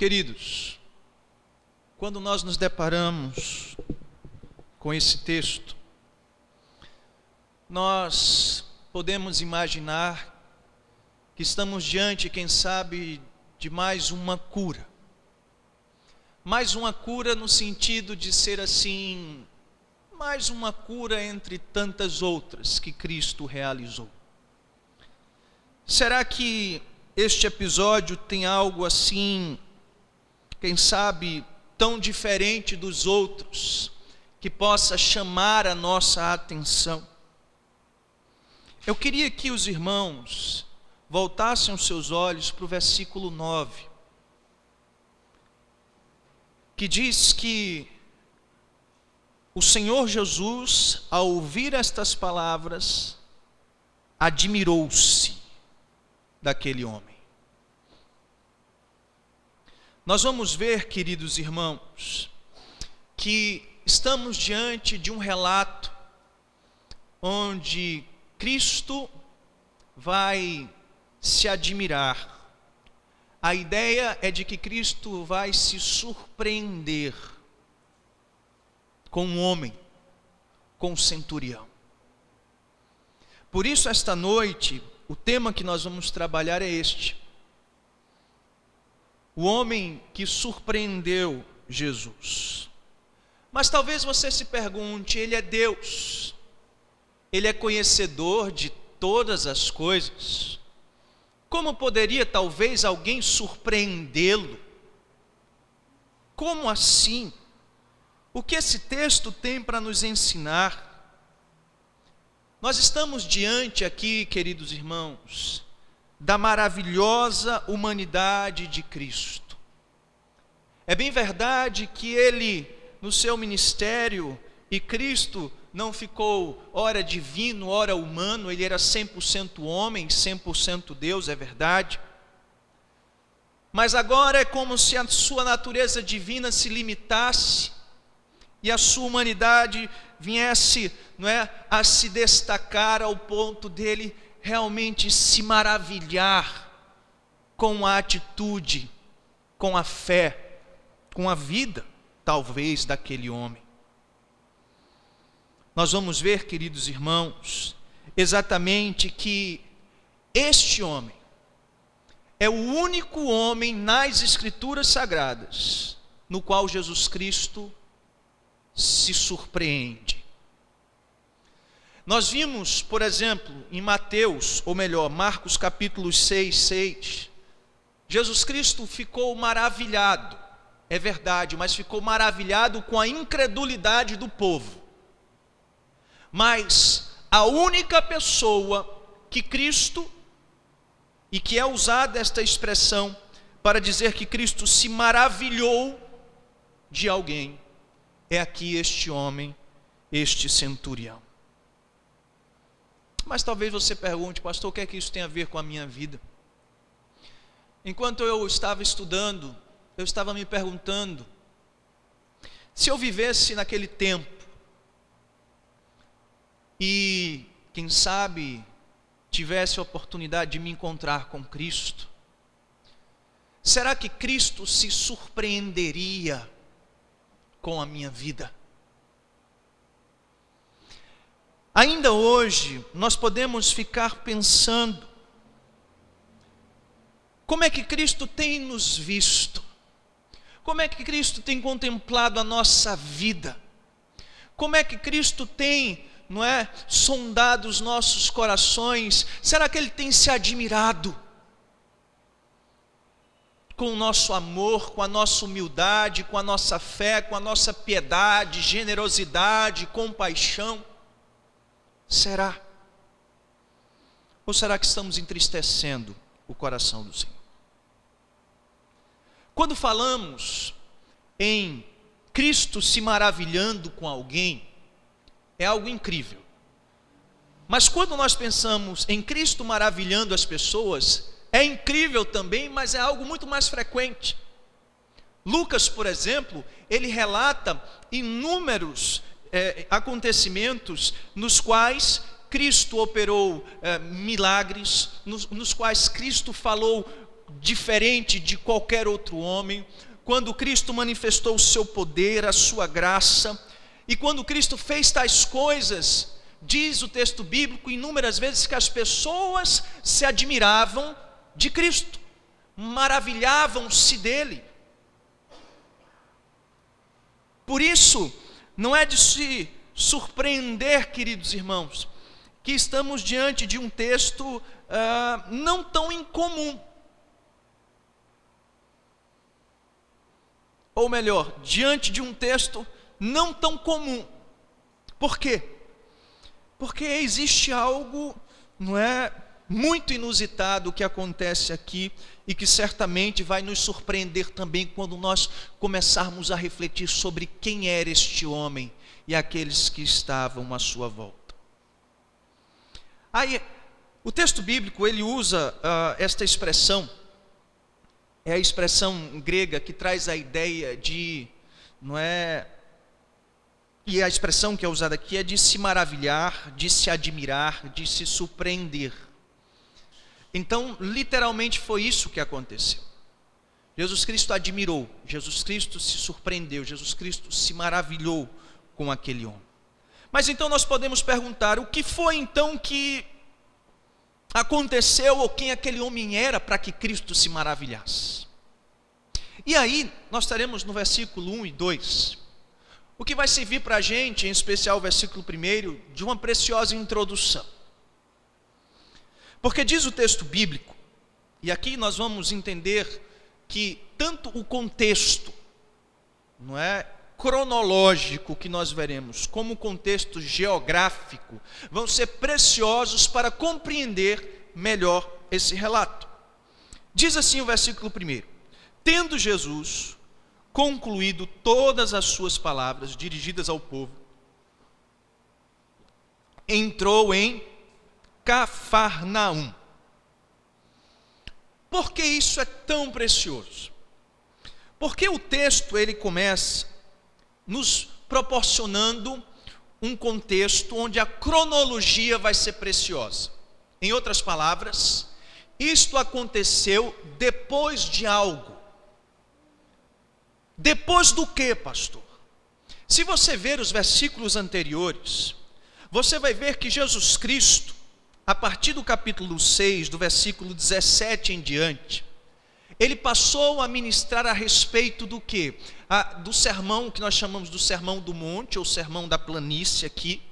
Queridos, quando nós nos deparamos com esse texto, nós podemos imaginar que estamos diante, quem sabe, de mais uma cura. Mais uma cura no sentido de ser assim, mais uma cura entre tantas outras que Cristo realizou. Será que este episódio tem algo assim, quem sabe, tão diferente dos outros, que possa chamar a nossa atenção? Eu queria que os irmãos voltassem os seus olhos para o versículo 9, que diz que o Senhor Jesus, ao ouvir estas palavras, admirou-se daquele homem. Nós vamos ver, queridos irmãos, que estamos diante de um relato onde Cristo vai se admirar. A ideia é de que Cristo vai se surpreender com um homem, com um centurião. Por isso, esta noite, o tema que nós vamos trabalhar é este: o homem que surpreendeu Jesus. Mas talvez você se pergunte, ele é Deus, ele é conhecedor de todas as coisas, como poderia talvez alguém surpreendê-lo? Como assim? O que esse texto tem para nos ensinar? Nós estamos diante aqui, queridos irmãos, da maravilhosa humanidade de Cristo. É bem verdade que ele, no seu ministério, e Cristo não ficou ora divino, ora humano, ele era 100% homem, 100% Deus, é verdade. Mas agora é como se a sua natureza divina se limitasse e a sua humanidade viesse, a se destacar ao ponto dele realmente se maravilhar com a atitude, com a fé, com a vida, talvez, daquele homem. Nós vamos ver, queridos irmãos, exatamente que este homem é o único homem nas Escrituras Sagradas no qual Jesus Cristo se surpreende. Nós vimos, por exemplo, em Mateus, ou melhor, Marcos capítulo 6, Jesus Cristo ficou maravilhado, é verdade, mas ficou maravilhado com a incredulidade do povo. Mas a única pessoa que Cristo, e que é usada esta expressão para dizer que Cristo se maravilhou de alguém, é aqui este homem, este centurião. Mas talvez você pergunte, pastor, o que é que isso tem a ver com a minha vida? Enquanto eu estava estudando, eu estava me perguntando, se eu vivesse naquele tempo, e quem sabe tivesse a oportunidade de me encontrar com Cristo, será que Cristo se surpreenderia com a minha vida? Ainda hoje, nós podemos ficar pensando, como é que Cristo tem nos visto? Como é que Cristo tem contemplado a nossa vida? Como é que Cristo tem, sondado os nossos corações? Será que Ele tem se admirado com o nosso amor, com a nossa humildade, com a nossa fé, com a nossa piedade, generosidade, compaixão? Será? Ou será que estamos entristecendo o coração do Senhor? Quando falamos em Cristo se maravilhando com alguém, é algo incrível. Mas quando nós pensamos em Cristo maravilhando as pessoas, é incrível também, mas é algo muito mais frequente. Lucas, por exemplo, ele relata inúmeros acontecimentos nos quais Cristo operou milagres, nos quais Cristo falou diferente de qualquer outro homem, quando Cristo manifestou o seu poder, a sua graça, e quando Cristo fez tais coisas, diz o texto bíblico inúmeras vezes que as pessoas se admiravam de Cristo, maravilhavam-se dele. Por isso, não é de se surpreender, queridos irmãos, que estamos diante de um texto não tão incomum. Ou melhor, diante de um texto não tão comum. Por quê? Porque existe algo, não é, muito inusitado que acontece aqui e que certamente vai nos surpreender também quando nós começarmos a refletir sobre quem era este homem e aqueles que estavam à sua volta. Aí, o texto bíblico, ele usa esta expressão, é a expressão grega que traz a ideia de, não é, e a expressão que é usada aqui é de se maravilhar, de se admirar, de se surpreender. Então, literalmente foi isso que aconteceu. Jesus Cristo admirou, Jesus Cristo se surpreendeu, Jesus Cristo se maravilhou com aquele homem. Mas então nós podemos perguntar, o que foi então que aconteceu ou quem aquele homem era para que Cristo se maravilhasse? E aí nós estaremos no versículo 1 e 2, o que vai servir para a gente, em especial o versículo 1, de uma preciosa introdução. Porque diz o texto bíblico, e aqui nós vamos entender que tanto o contexto, não é, cronológico que nós veremos, como o contexto geográfico, vão ser preciosos para compreender melhor esse relato. Diz assim o versículo 1: tendo Jesus concluído todas as suas palavras dirigidas ao povo, entrou em Cafarnaum. Por que isso é tão precioso? Porque o texto ele começa nos proporcionando um contexto onde a cronologia vai ser preciosa. Em outras palavras, isto aconteceu depois de algo. Depois do que, pastor? Se você ver os versículos anteriores, você vai ver que Jesus Cristo, a partir do capítulo 6, do versículo 17 em diante, ele passou a ministrar a respeito do quê? Do sermão que nós chamamos do Sermão do Monte, ou Sermão da Planície aqui.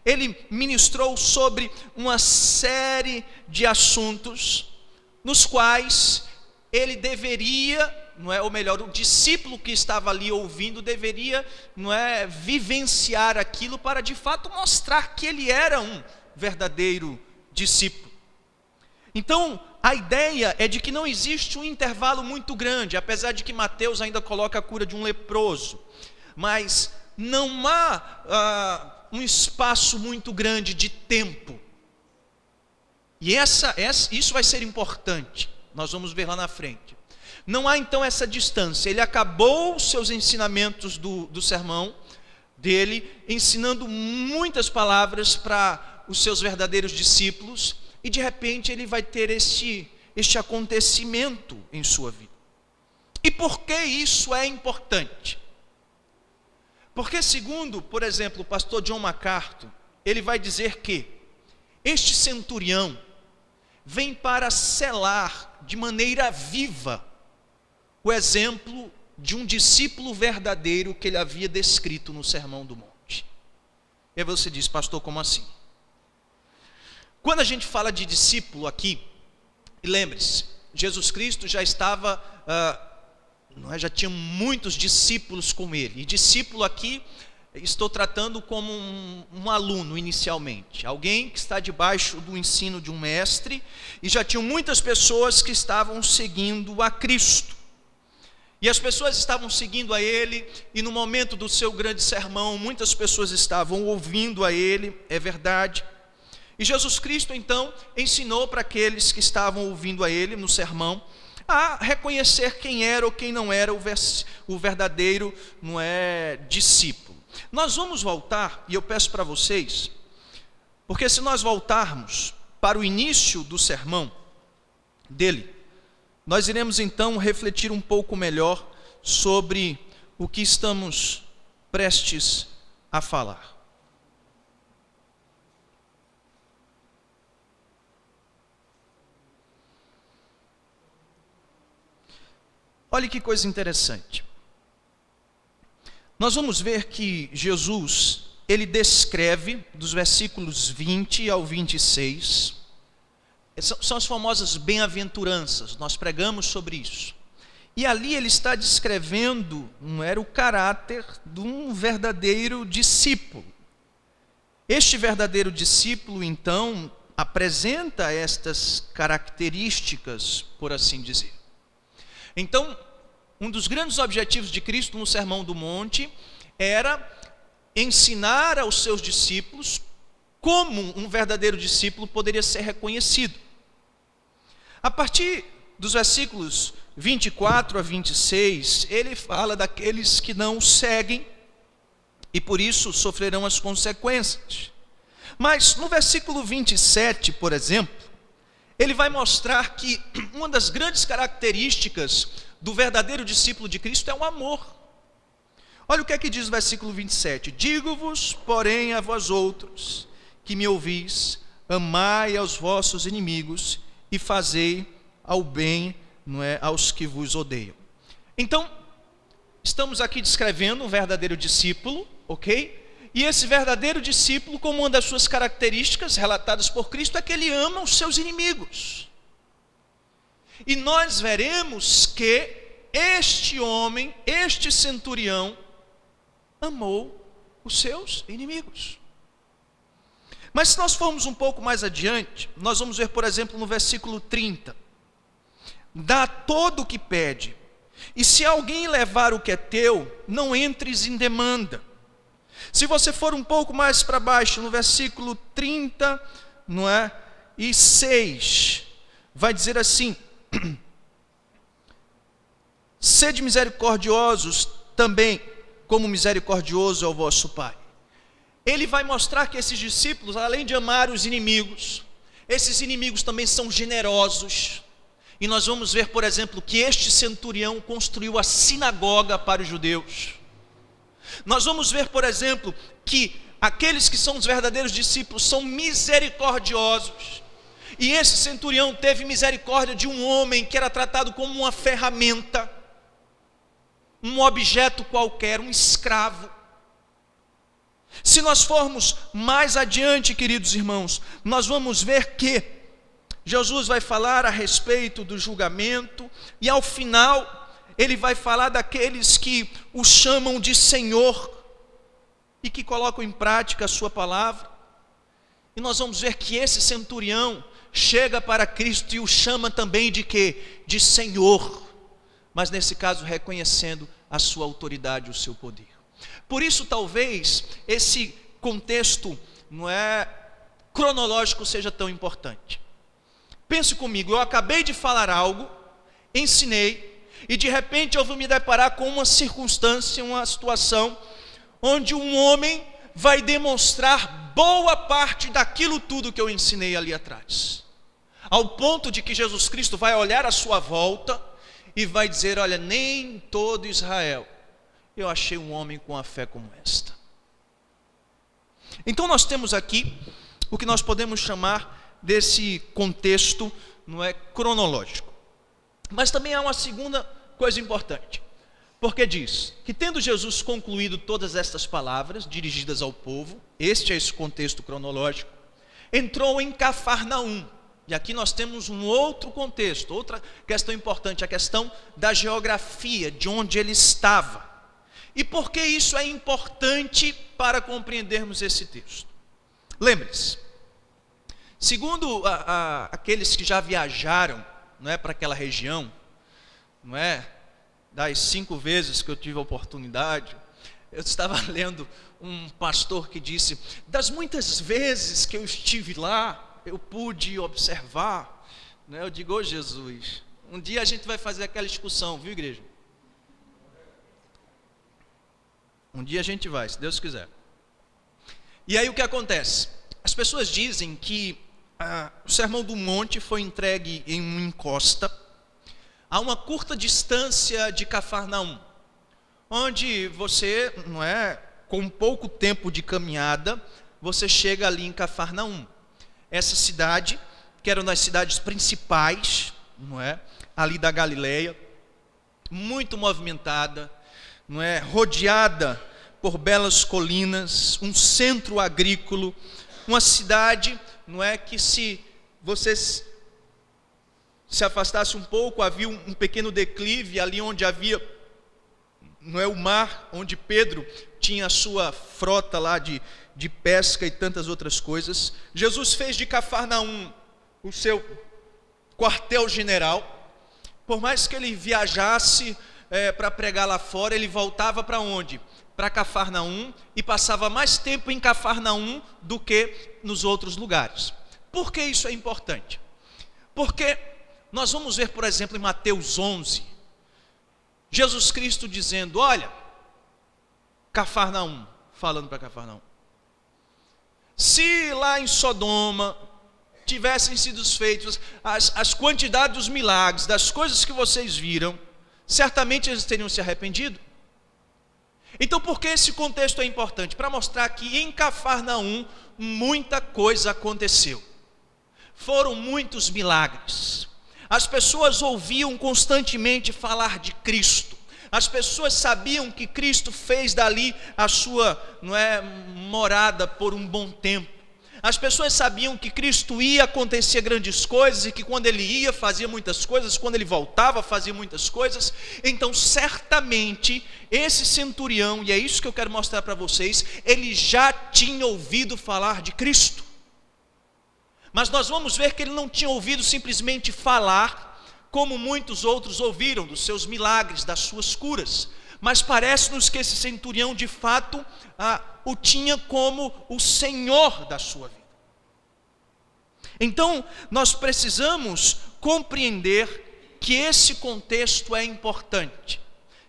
Ele ministrou sobre uma série de assuntos, nos quais ele deveria, não é, ou melhor, o discípulo que estava ali ouvindo deveria, não é, vivenciar aquilo para de fato mostrar que ele era um verdadeiro discípulo. Então, a ideia é de que não existe um intervalo muito grande, apesar de que Mateus ainda coloca a cura de um leproso, mas não há um espaço muito grande de tempo. E isso vai ser importante, nós vamos ver lá na frente. Não há então essa distância. Ele acabou os seus ensinamentos do sermão dele, ensinando muitas palavras para os seus verdadeiros discípulos, e de repente ele vai ter este acontecimento em sua vida. E por que isso é importante? Porque segundo, por exemplo, o pastor John MacArthur, ele vai dizer que este centurião vem para selar de maneira viva o exemplo de um discípulo verdadeiro que ele havia descrito no Sermão do Monte. E aí você diz, pastor, como assim? Quando a gente fala de discípulo aqui, e lembre-se, Jesus Cristo já estava, já tinha muitos discípulos com ele. E discípulo aqui, estou tratando como um aluno inicialmente. Alguém que está debaixo do ensino de um mestre, e já tinham muitas pessoas que estavam seguindo a Cristo. E as pessoas estavam seguindo a ele, e no momento do seu grande sermão, muitas pessoas estavam ouvindo a ele, é verdade. E Jesus Cristo então ensinou para aqueles que estavam ouvindo a ele no sermão a reconhecer quem era ou quem não era o verdadeiro, não é, discípulo. Nós vamos voltar, e eu peço para vocês, porque se nós voltarmos para o início do sermão dele, nós iremos então refletir um pouco melhor sobre o que estamos prestes a falar. Olha que coisa interessante. Nós vamos ver que Jesus, ele descreve, dos versículos 20 ao 26, são as famosas bem-aventuranças, nós pregamos sobre isso. E ali ele está descrevendo, não era, o caráter de um verdadeiro discípulo. Este verdadeiro discípulo, então, apresenta estas características, por assim dizer. Então, um dos grandes objetivos de Cristo no Sermão do Monte era ensinar aos seus discípulos como um verdadeiro discípulo poderia ser reconhecido. A partir dos versículos 24 a 26, ele fala daqueles que não o seguem e por isso sofrerão as consequências. Mas no versículo 27, por exemplo, ele vai mostrar que uma das grandes características do verdadeiro discípulo de Cristo é o amor. Olha o que é que diz o versículo 27. Digo-vos, porém, a vós outros, que me ouvis, amai aos vossos inimigos e fazei ao bem, não é, aos que vos odeiam. Então, estamos aqui descrevendo um verdadeiro discípulo, ok? E esse verdadeiro discípulo, como uma das suas características relatadas por Cristo, é que ele ama os seus inimigos. E nós veremos que este homem, este centurião, amou os seus inimigos. Mas se nós formos um pouco mais adiante, nós vamos ver, por exemplo, no versículo 30. Dá todo o que pede, e se alguém levar o que é teu, não entres em demanda. Se você for um pouco mais para baixo, no versículo 30, não é? E 6, vai dizer assim: sede misericordiosos também, como misericordioso é o vosso Pai. Ele vai mostrar que esses discípulos, além de amar os inimigos, esses inimigos também são generosos. E nós vamos ver, por exemplo, que este centurião construiu a sinagoga para os judeus. Nós vamos ver, por exemplo, que aqueles que são os verdadeiros discípulos são misericordiosos. E esse centurião teve misericórdia de um homem que era tratado como uma ferramenta, um objeto qualquer, um escravo. Se nós formos mais adiante, queridos irmãos, nós vamos ver que Jesus vai falar a respeito do julgamento, e ao final ele vai falar daqueles que o chamam de Senhor e que colocam em prática a sua palavra. E nós vamos ver que esse centurião chega para Cristo e o chama também de quê? De Senhor, mas nesse caso reconhecendo a sua autoridade, o seu poder. Por isso talvez esse contexto, não é, cronológico seja tão importante. Pense comigo, eu acabei de falar algo, ensinei, e de repente eu vou me deparar com uma circunstância, uma situação, onde um homem vai demonstrar boa parte daquilo tudo que eu ensinei ali atrás. Ao ponto de que Jesus Cristo vai olhar à sua volta e vai dizer: olha, nem todo Israel eu achei um homem com a fé como esta. Então nós temos aqui o que nós podemos chamar desse contexto, não é, cronológico. Mas também há uma segunda coisa importante, porque diz que tendo Jesus concluído todas estas palavras dirigidas ao povo, este é esse contexto cronológico, entrou em Cafarnaum. E aqui nós temos um outro contexto, outra questão importante, a questão da geografia, de onde ele estava. E por que isso é importante para compreendermos esse texto? Lembre-se, segundo aqueles que já viajaram, não é, para aquela região, não é, das 5 vezes que eu tive a oportunidade, eu estava lendo um pastor que disse: das muitas vezes que eu estive lá, eu pude observar, né? Eu digo: ô Jesus, um dia a gente vai fazer aquela excursão, viu, igreja? Um dia a gente vai, se Deus quiser. E aí o que acontece? As pessoas dizem que o Sermão do Monte foi entregue em uma encosta, a uma curta distância de Cafarnaum, onde você, com pouco tempo de caminhada, você chega ali em Cafarnaum. Essa cidade, que era uma das cidades principais, ali da Galileia, muito movimentada, rodeada por belas colinas, um centro agrícola, uma cidade, que se você se afastasse um pouco, havia um pequeno declive ali onde havia, o mar, onde Pedro tinha a sua frota lá de pesca e tantas outras coisas. Jesus fez de Cafarnaum o seu quartel-general. Por mais que ele viajasse para pregar lá fora, ele voltava para onde? Para Cafarnaum, e passava mais tempo em Cafarnaum do que nos outros lugares. Por que isso é importante? Porque nós vamos ver, por exemplo, em Mateus 11, Jesus Cristo dizendo: olha, Cafarnaum, falando para Cafarnaum, se lá em Sodoma tivessem sido feitos as quantidades dos milagres, das coisas que vocês viram, certamente eles teriam se arrependido. Então, por que esse contexto é importante? Para mostrar que em Cafarnaum muita coisa aconteceu. Foram muitos milagres. As pessoas ouviam constantemente falar de Cristo. As pessoas sabiam que Cristo fez dali a sua morada por um bom tempo. As pessoas sabiam que Cristo ia acontecer grandes coisas, e que quando ele ia fazia muitas coisas, quando ele voltava fazia muitas coisas. Então certamente esse centurião, e é isso que eu quero mostrar para vocês, ele já tinha ouvido falar de Cristo. Mas nós vamos ver que ele não tinha ouvido simplesmente falar, como muitos outros ouviram, dos seus milagres, das suas curas. Mas parece-nos que esse centurião de fato o tinha como o Senhor da sua vida. Então nós precisamos compreender que esse contexto é importante.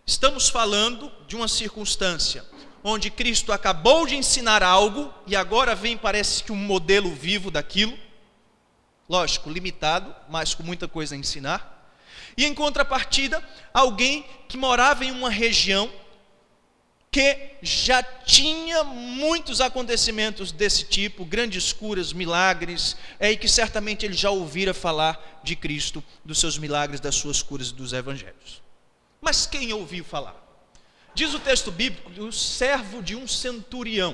Estamos falando de uma circunstância onde Cristo acabou de ensinar algo, e agora vem, parece que um modelo vivo daquilo, lógico, limitado, mas com muita coisa a ensinar. E em contrapartida, alguém que morava em uma região que já tinha muitos acontecimentos desse tipo, grandes curas, milagres, e que certamente ele já ouvira falar de Cristo, dos seus milagres, das suas curas e dos evangelhos. Mas quem ouviu falar? Diz o texto bíblico, o servo de um centurião.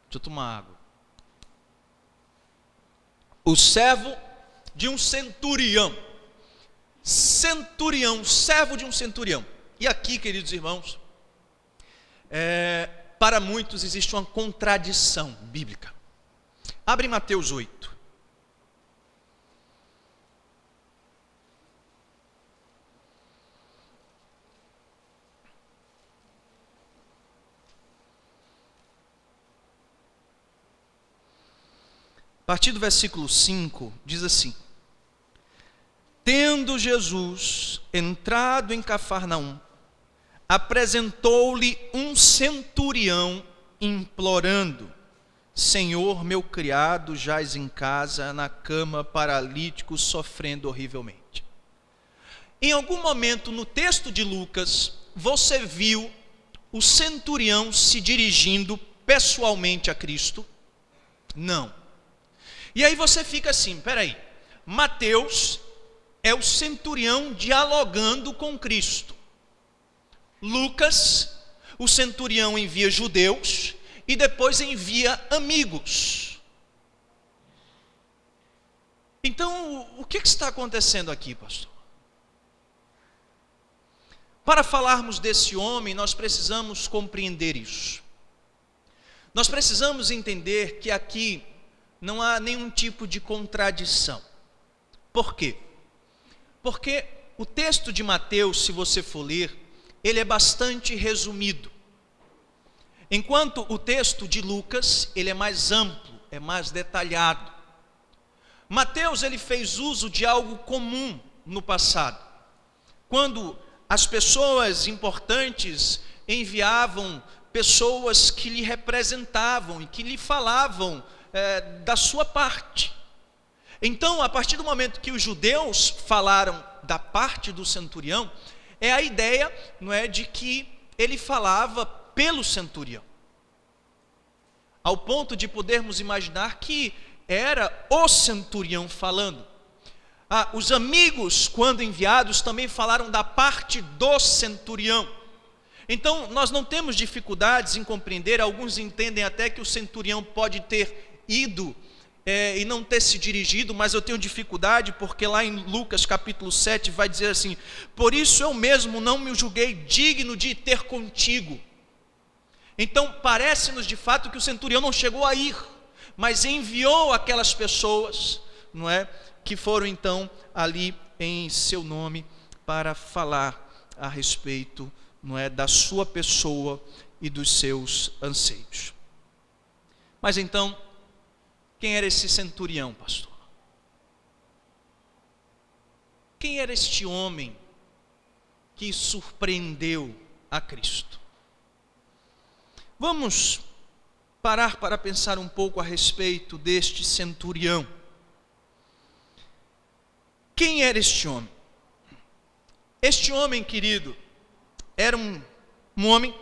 Deixa eu tomar água. O servo de um centurião. Centurião, servo de um centurião. E aqui, queridos irmãos, para muitos existe uma contradição bíblica. Abre Mateus 8. A partir do versículo 5, diz assim: tendo Jesus entrado em Cafarnaum, apresentou-lhe um centurião, implorando: Senhor, meu criado jaz em casa, na cama, paralítico, sofrendo horrivelmente. Em algum momento no texto de Lucas, você viu o centurião se dirigindo pessoalmente a Cristo? Não. E aí você fica assim, peraí, Mateus é o centurião dialogando com Cristo. Lucas, o centurião envia judeus e depois envia amigos. Então, o que está acontecendo aqui, pastor? Para falarmos desse homem, nós precisamos compreender isso. Nós precisamos entender que aqui não há nenhum tipo de contradição. Por quê? Porque o texto de Mateus, se você for ler, ele é bastante resumido. Enquanto o texto de Lucas, ele é mais amplo, é mais detalhado. Mateus, ele fez uso de algo comum no passado. quando as pessoas importantes enviavam pessoas que lhe representavam e que lhe falavam da sua parte. Então, a partir do momento que os judeus falaram da parte do centurião, é a ideia, não é, de que ele falava pelo centurião, ao ponto de podermos imaginar que era o centurião falando. Os amigos, quando enviados, também falaram da parte do centurião. Então, nós não temos dificuldades em compreender. Alguns entendem até que o centurião pode ter ido e não ter se dirigido, mas eu tenho dificuldade, porque lá em Lucas capítulo 7 vai dizer assim: por isso eu mesmo não me julguei digno de ter contigo. Então parece-nos de fato que o centurião não chegou a ir, mas enviou aquelas pessoas, não é, que foram então ali em seu nome para falar a respeito, não é, da sua pessoa e dos seus anseios. Mas então, quem era esse centurião, pastor? Quem era este homem que surpreendeu a Cristo? Vamos parar para pensar um pouco a respeito deste centurião. Quem era este homem? Este homem, querido, era um homem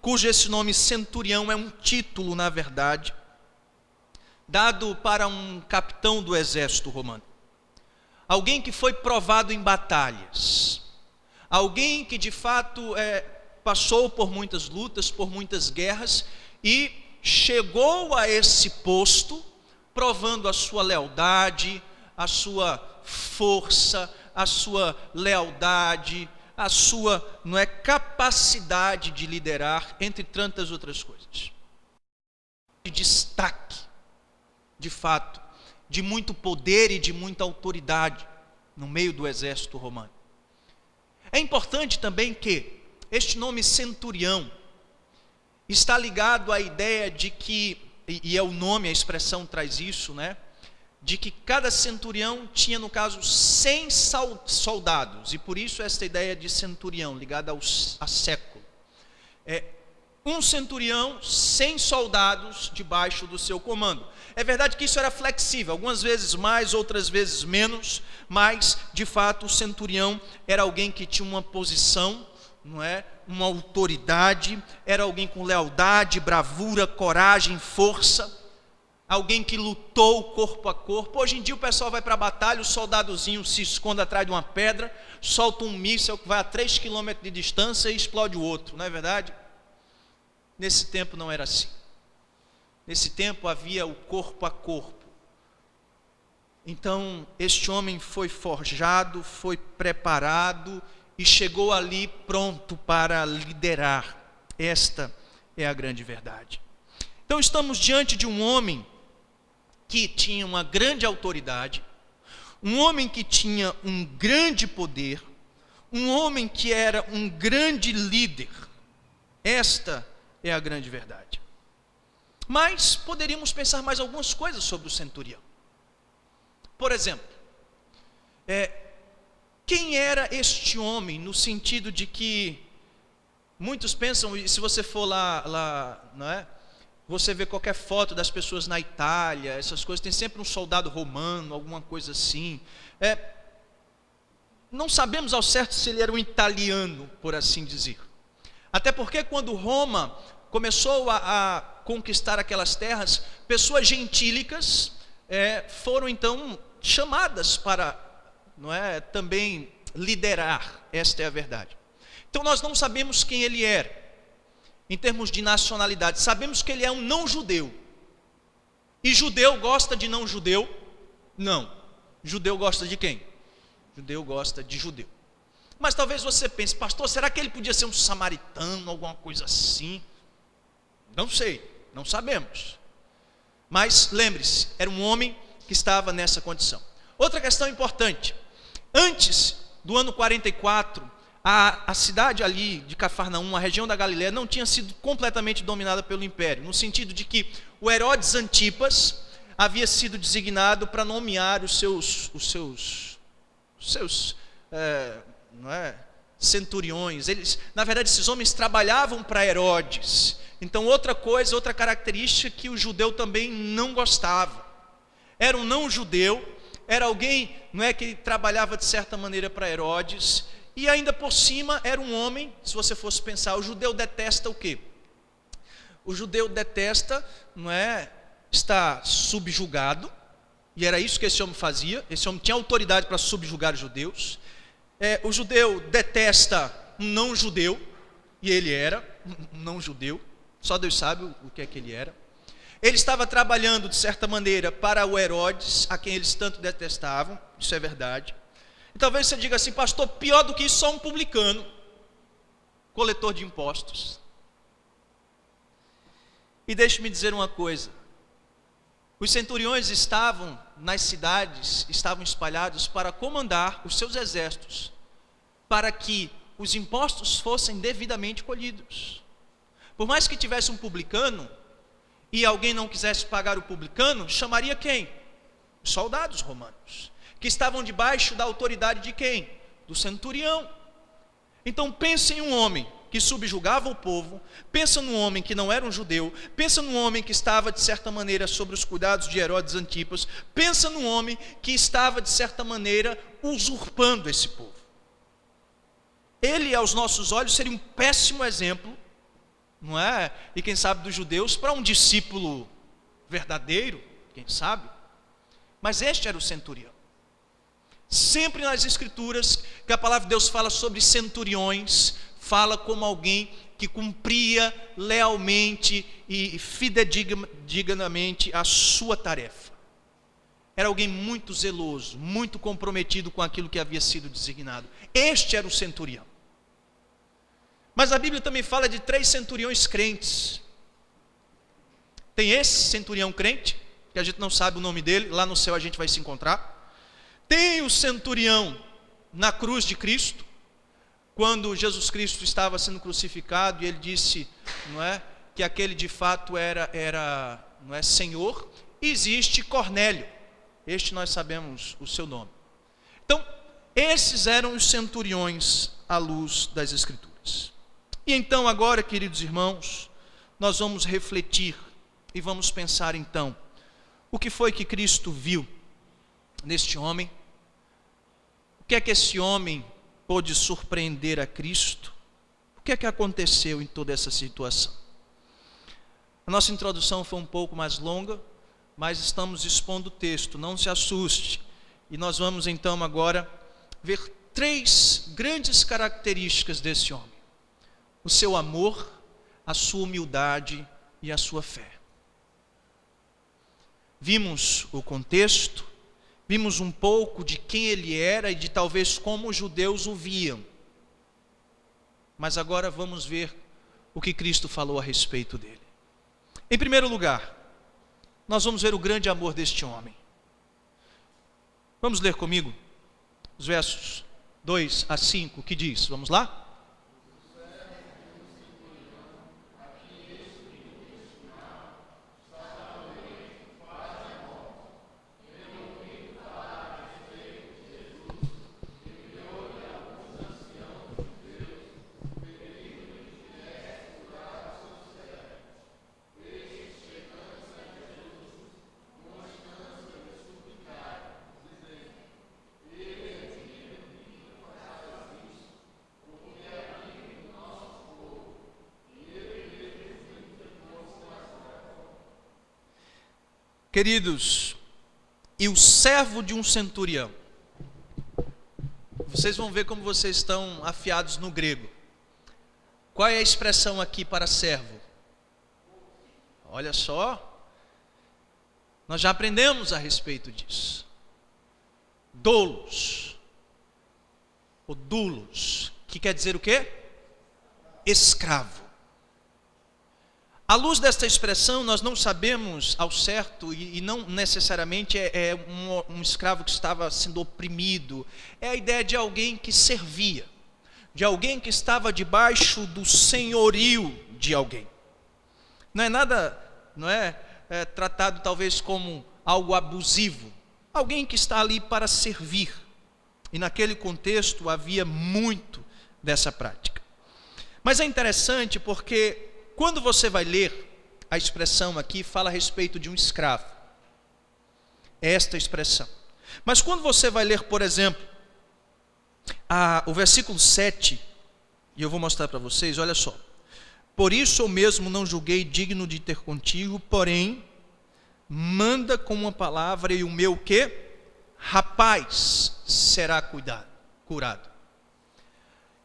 cujo esse nome centurião é um título, na verdade, dado para um capitão do exército romano. Alguém que foi provado em batalhas. Alguém que de fato passou por muitas lutas, por muitas guerras e chegou a esse posto provando a sua lealdade, a sua força, a sua lealdade, a sua capacidade de liderar, entre tantas outras coisas. De destaque, de fato, de muito poder e de muita autoridade no meio do exército romano. É importante também que este nome centurião está ligado à ideia de que, e é o nome, a expressão traz isso, né? De que cada centurião tinha, no caso, 100 soldados, e por isso esta ideia de centurião, ligada a século. Um centurião, 100 soldados debaixo do seu comando. É verdade que isso era flexível, algumas vezes mais, outras vezes menos, mas, de fato, o centurião era alguém que tinha uma posição, não é? Uma autoridade, era alguém com lealdade, bravura, coragem, força, alguém que lutou corpo a corpo. Hoje em dia o pessoal vai para a batalha, o soldadozinho se esconde atrás de uma pedra, solta um míssil que vai a 3 km de distância e explode o outro, não é verdade? Nesse tempo não era assim. Nesse tempo havia o corpo a corpo. Então este homem foi forjado, foi preparado e chegou ali pronto para liderar. Esta é a grande verdade. Então estamos diante de um homem que tinha uma grande autoridade, um homem que tinha um grande poder, um homem que era um grande líder. Esta é a grande verdade. Mas poderíamos pensar mais algumas coisas sobre o centurião. Por exemplo, quem era este homem, no sentido de que muitos pensam, e se você for lá, não é? Você vê qualquer foto das pessoas na Itália, essas coisas, tem sempre um soldado romano, alguma coisa assim. Não sabemos ao certo se ele era um italiano, por assim dizer. Até porque quando Roma começou a conquistar aquelas terras, pessoas gentílicas foram então chamadas para, não é, também liderar. Esta é a verdade. Então nós não sabemos quem ele era em termos de nacionalidade. Sabemos que ele é um não-judeu. E judeu gosta de não-judeu? Não. Judeu gosta de quem? Judeu gosta de judeu. Mas talvez você pense, pastor, será que ele podia ser um samaritano, alguma coisa assim? Não sei, não sabemos. Mas lembre-se, era um homem que estava nessa condição. Outra questão importante. Antes do ano 44, a cidade ali de Cafarnaum, a região da Galileia, não tinha sido completamente dominada pelo império, no sentido de que o Herodes Antipas havia sido designado para nomear os seus centuriões. Eles, na verdade, esses homens trabalhavam para Herodes. Então, outra característica que o judeu também não gostava. Era um não-judeu, era alguém, não é, que trabalhava de certa maneira para Herodes, e ainda por cima era um homem. Se você fosse pensar, o judeu detesta o quê? O judeu detesta, não é, estar subjugado, e era isso que esse homem fazia. Esse homem tinha autoridade para subjugar os judeus. O judeu detesta um não-judeu, e ele era um não-judeu, só Deus sabe o que é que ele era. Ele estava trabalhando, de certa maneira, para o Herodes, a quem eles tanto detestavam, isso é verdade. E talvez você diga assim: pastor, pior do que isso, só um publicano, coletor de impostos. E deixe-me dizer uma coisa: os centuriões estavam nas cidades, estavam espalhados para comandar os seus exércitos, para que os impostos fossem devidamente colhidos. Por mais que tivesse um publicano, e alguém não quisesse pagar o publicano, chamaria quem? Os soldados romanos, que estavam debaixo da autoridade de quem? Do centurião. Então pense em um homem que subjugava o povo, pensa num homem que não era um judeu, pensa num homem que estava de certa maneira sob os cuidados de Herodes Antipas, pensa num homem que estava de certa maneira usurpando esse povo. Ele, aos nossos olhos, seria um péssimo exemplo, não é? E quem sabe dos judeus, para um discípulo verdadeiro, quem sabe? Mas este era o centurião. Sempre nas escrituras que a palavra de Deus fala sobre centuriões, fala como alguém que cumpria lealmente e fidedignamente a sua tarefa. Era alguém muito zeloso, muito comprometido com aquilo que havia sido designado. Este era o centurião. Mas a Bíblia também fala de 3 centuriões crentes. Tem esse centurião crente, que a gente não sabe o nome dele, lá no céu a gente vai se encontrar. Tem o centurião na cruz de Cristo, quando Jesus Cristo estava sendo crucificado, e ele disse, não é, que aquele de fato era não é, Senhor. E existe Cornélio, este nós sabemos o seu nome. Então, esses eram os centuriões à luz das Escrituras. E então agora, queridos irmãos, nós vamos refletir e vamos pensar então, o que foi que Cristo viu neste homem? O que é que esse homem pôde surpreender a Cristo? O que é que aconteceu em toda essa situação? A nossa introdução foi um pouco mais longa, mas estamos expondo o texto, não se assuste. E nós vamos então agora ver 3 grandes características desse homem: o seu amor, a sua humildade e a sua fé. Vimos o contexto, vimos um pouco de quem ele era e de talvez como os judeus o viam. Mas agora vamos ver o que Cristo falou a respeito dele. Em primeiro lugar, nós vamos ver o grande amor deste homem. Vamos ler comigo os versos 2 a 5, que diz, vamos lá? Queridos, e o servo de um centurião. Vocês vão ver como vocês estão afiados no grego. Qual é a expressão aqui para servo? Olha só, nós já aprendemos a respeito disso. Doulos, ou doulos, que quer dizer o quê? Escravo. À luz desta expressão, nós não sabemos ao certo, e não necessariamente é um escravo que estava sendo oprimido. É a ideia de alguém que servia, de alguém que estava debaixo do senhorio de alguém. Não é nada, não é tratado talvez como algo abusivo. Alguém que está ali para servir. E naquele contexto havia muito dessa prática. Mas é interessante porque quando você vai ler, a expressão aqui fala a respeito de um escravo. É esta expressão. Mas quando você vai ler, por exemplo, o versículo 7, e eu vou mostrar para vocês, olha só. Por isso eu mesmo não julguei digno de ter contigo, porém, manda com uma palavra e o meu quê? Rapaz será curado.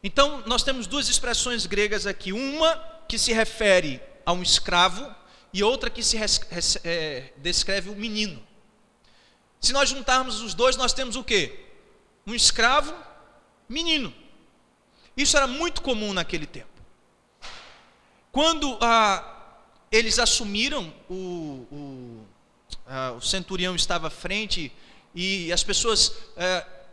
Então, nós temos duas expressões gregas aqui. Uma que se refere a um escravo e outra que descreve o menino. Se nós juntarmos os dois, nós temos o quê? Um escravo, menino. Isso era muito comum naquele tempo. Quando eles assumiram, o centurião estava à frente e as pessoas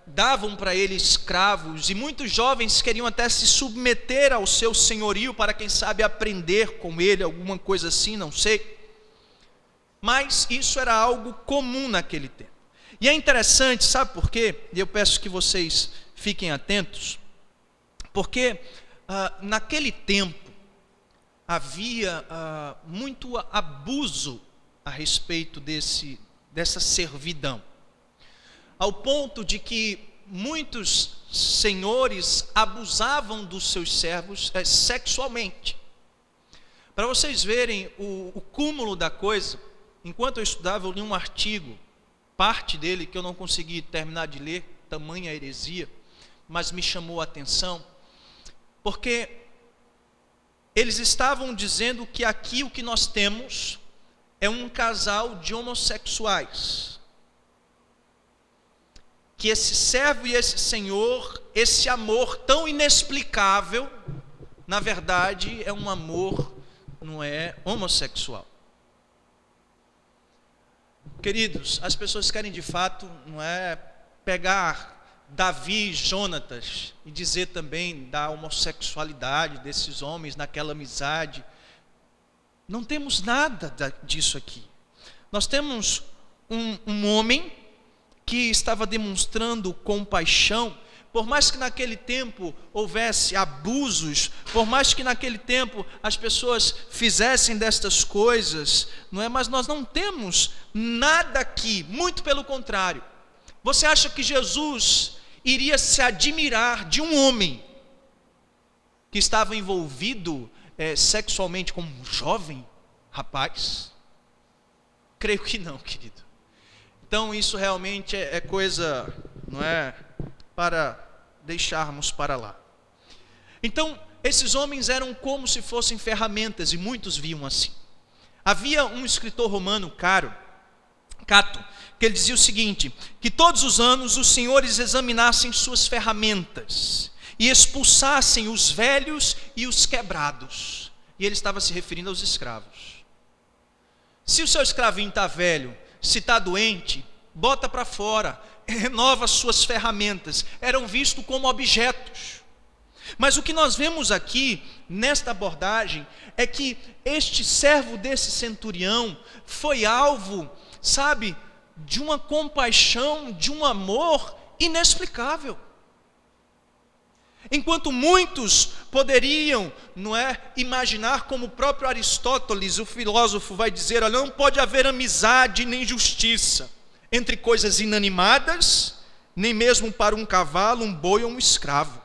davam para ele escravos, e muitos jovens queriam até se submeter ao seu senhorio para, quem sabe, aprender com ele, alguma coisa assim, não sei. Mas isso era algo comum naquele tempo. E é interessante, sabe por quê? E eu peço que vocês fiquem atentos, porque naquele tempo havia muito abuso a respeito dessa servidão, ao ponto de que muitos senhores abusavam dos seus servos sexualmente. Para vocês verem o cúmulo da coisa, enquanto eu estudava, eu li um artigo, parte dele que eu não consegui terminar de ler, tamanha heresia, mas me chamou a atenção, porque eles estavam dizendo que aqui o que nós temos é um casal de homossexuais, que esse servo e esse senhor, esse amor tão inexplicável, na verdade é um amor, não é homossexual. Queridos, as pessoas querem de fato, não é, pegar Davi e Jonatas e dizer também da homossexualidade desses homens naquela amizade. Não temos nada disso aqui. Nós temos um homem que estava demonstrando compaixão, por mais que naquele tempo houvesse abusos, por mais que naquele tempo as pessoas fizessem destas coisas, não é? Mas nós não temos nada aqui, muito pelo contrário. Você acha que Jesus iria se admirar de um homem que estava envolvido sexualmente com um jovem rapaz? Creio que não, querido. Então isso realmente é coisa, não é, para deixarmos para lá. Então esses homens eram como se fossem ferramentas, e muitos viam assim. Havia um escritor romano, Cato, que ele dizia o seguinte, que todos os anos os senhores examinassem suas ferramentas e expulsassem os velhos e os quebrados. E ele estava se referindo aos escravos. Se o seu escravinho está velho, se está doente, bota para fora, renova as suas ferramentas. Eram vistos como objetos. Mas o que nós vemos aqui, nesta abordagem, é que este servo desse centurião foi alvo, sabe, de uma compaixão, de um amor inexplicável. Enquanto muitos poderiam, não é, imaginar, como o próprio Aristóteles, o filósofo, vai dizer, olha, não pode haver amizade nem justiça entre coisas inanimadas, nem mesmo para um cavalo, um boi ou um escravo.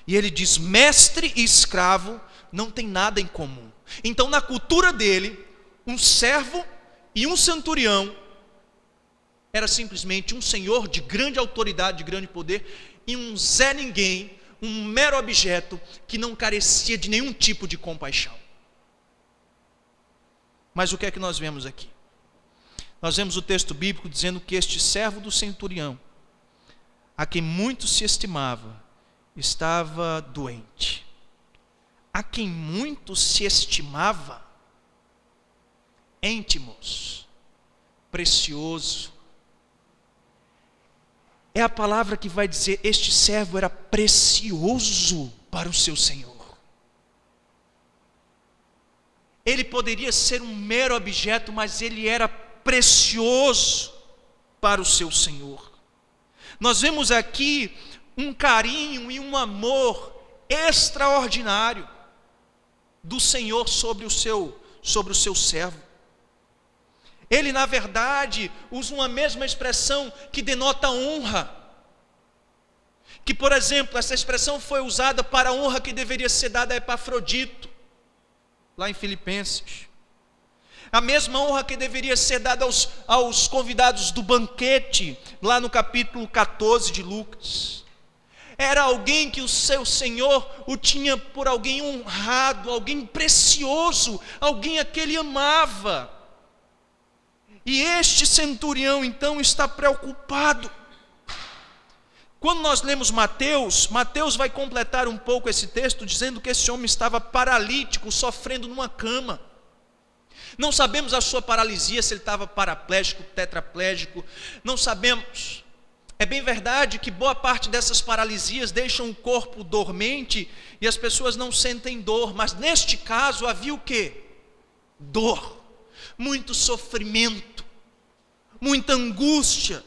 E ele diz, mestre e escravo não tem nada em comum. Então na cultura dele, um servo e um centurião era simplesmente um senhor de grande autoridade, de grande poder, e um Zé Ninguém, um mero objeto que não carecia de nenhum tipo de compaixão. Mas o que é que nós vemos aqui? Nós vemos o texto bíblico dizendo que este servo do centurião, a quem muito se estimava, estava doente. A quem muito se estimava, íntimos, precioso. É a palavra que vai dizer, este servo era precioso para o seu senhor. Ele poderia ser um mero objeto, mas ele era precioso para o seu senhor. Nós vemos aqui um carinho e um amor extraordinário do Senhor sobre o seu servo. Ele, na verdade, usa uma mesma expressão que denota honra. Que, por exemplo, essa expressão foi usada para a honra que deveria ser dada a Epafrodito, lá em Filipenses. A mesma honra que deveria ser dada aos convidados do banquete, lá no capítulo 14 de Lucas. Era alguém que o seu Senhor o tinha por alguém honrado, alguém precioso, alguém a que ele amava. E este centurião então está preocupado. Quando nós lemos Mateus vai completar um pouco esse texto dizendo que esse homem estava paralítico, sofrendo numa cama. Não sabemos a sua paralisia, se ele estava paraplégico, tetraplégico, não sabemos. É bem verdade que boa parte dessas paralisias deixam o corpo dormente e as pessoas não sentem dor, mas neste caso havia o quê? Dor, muito sofrimento, muita angústia.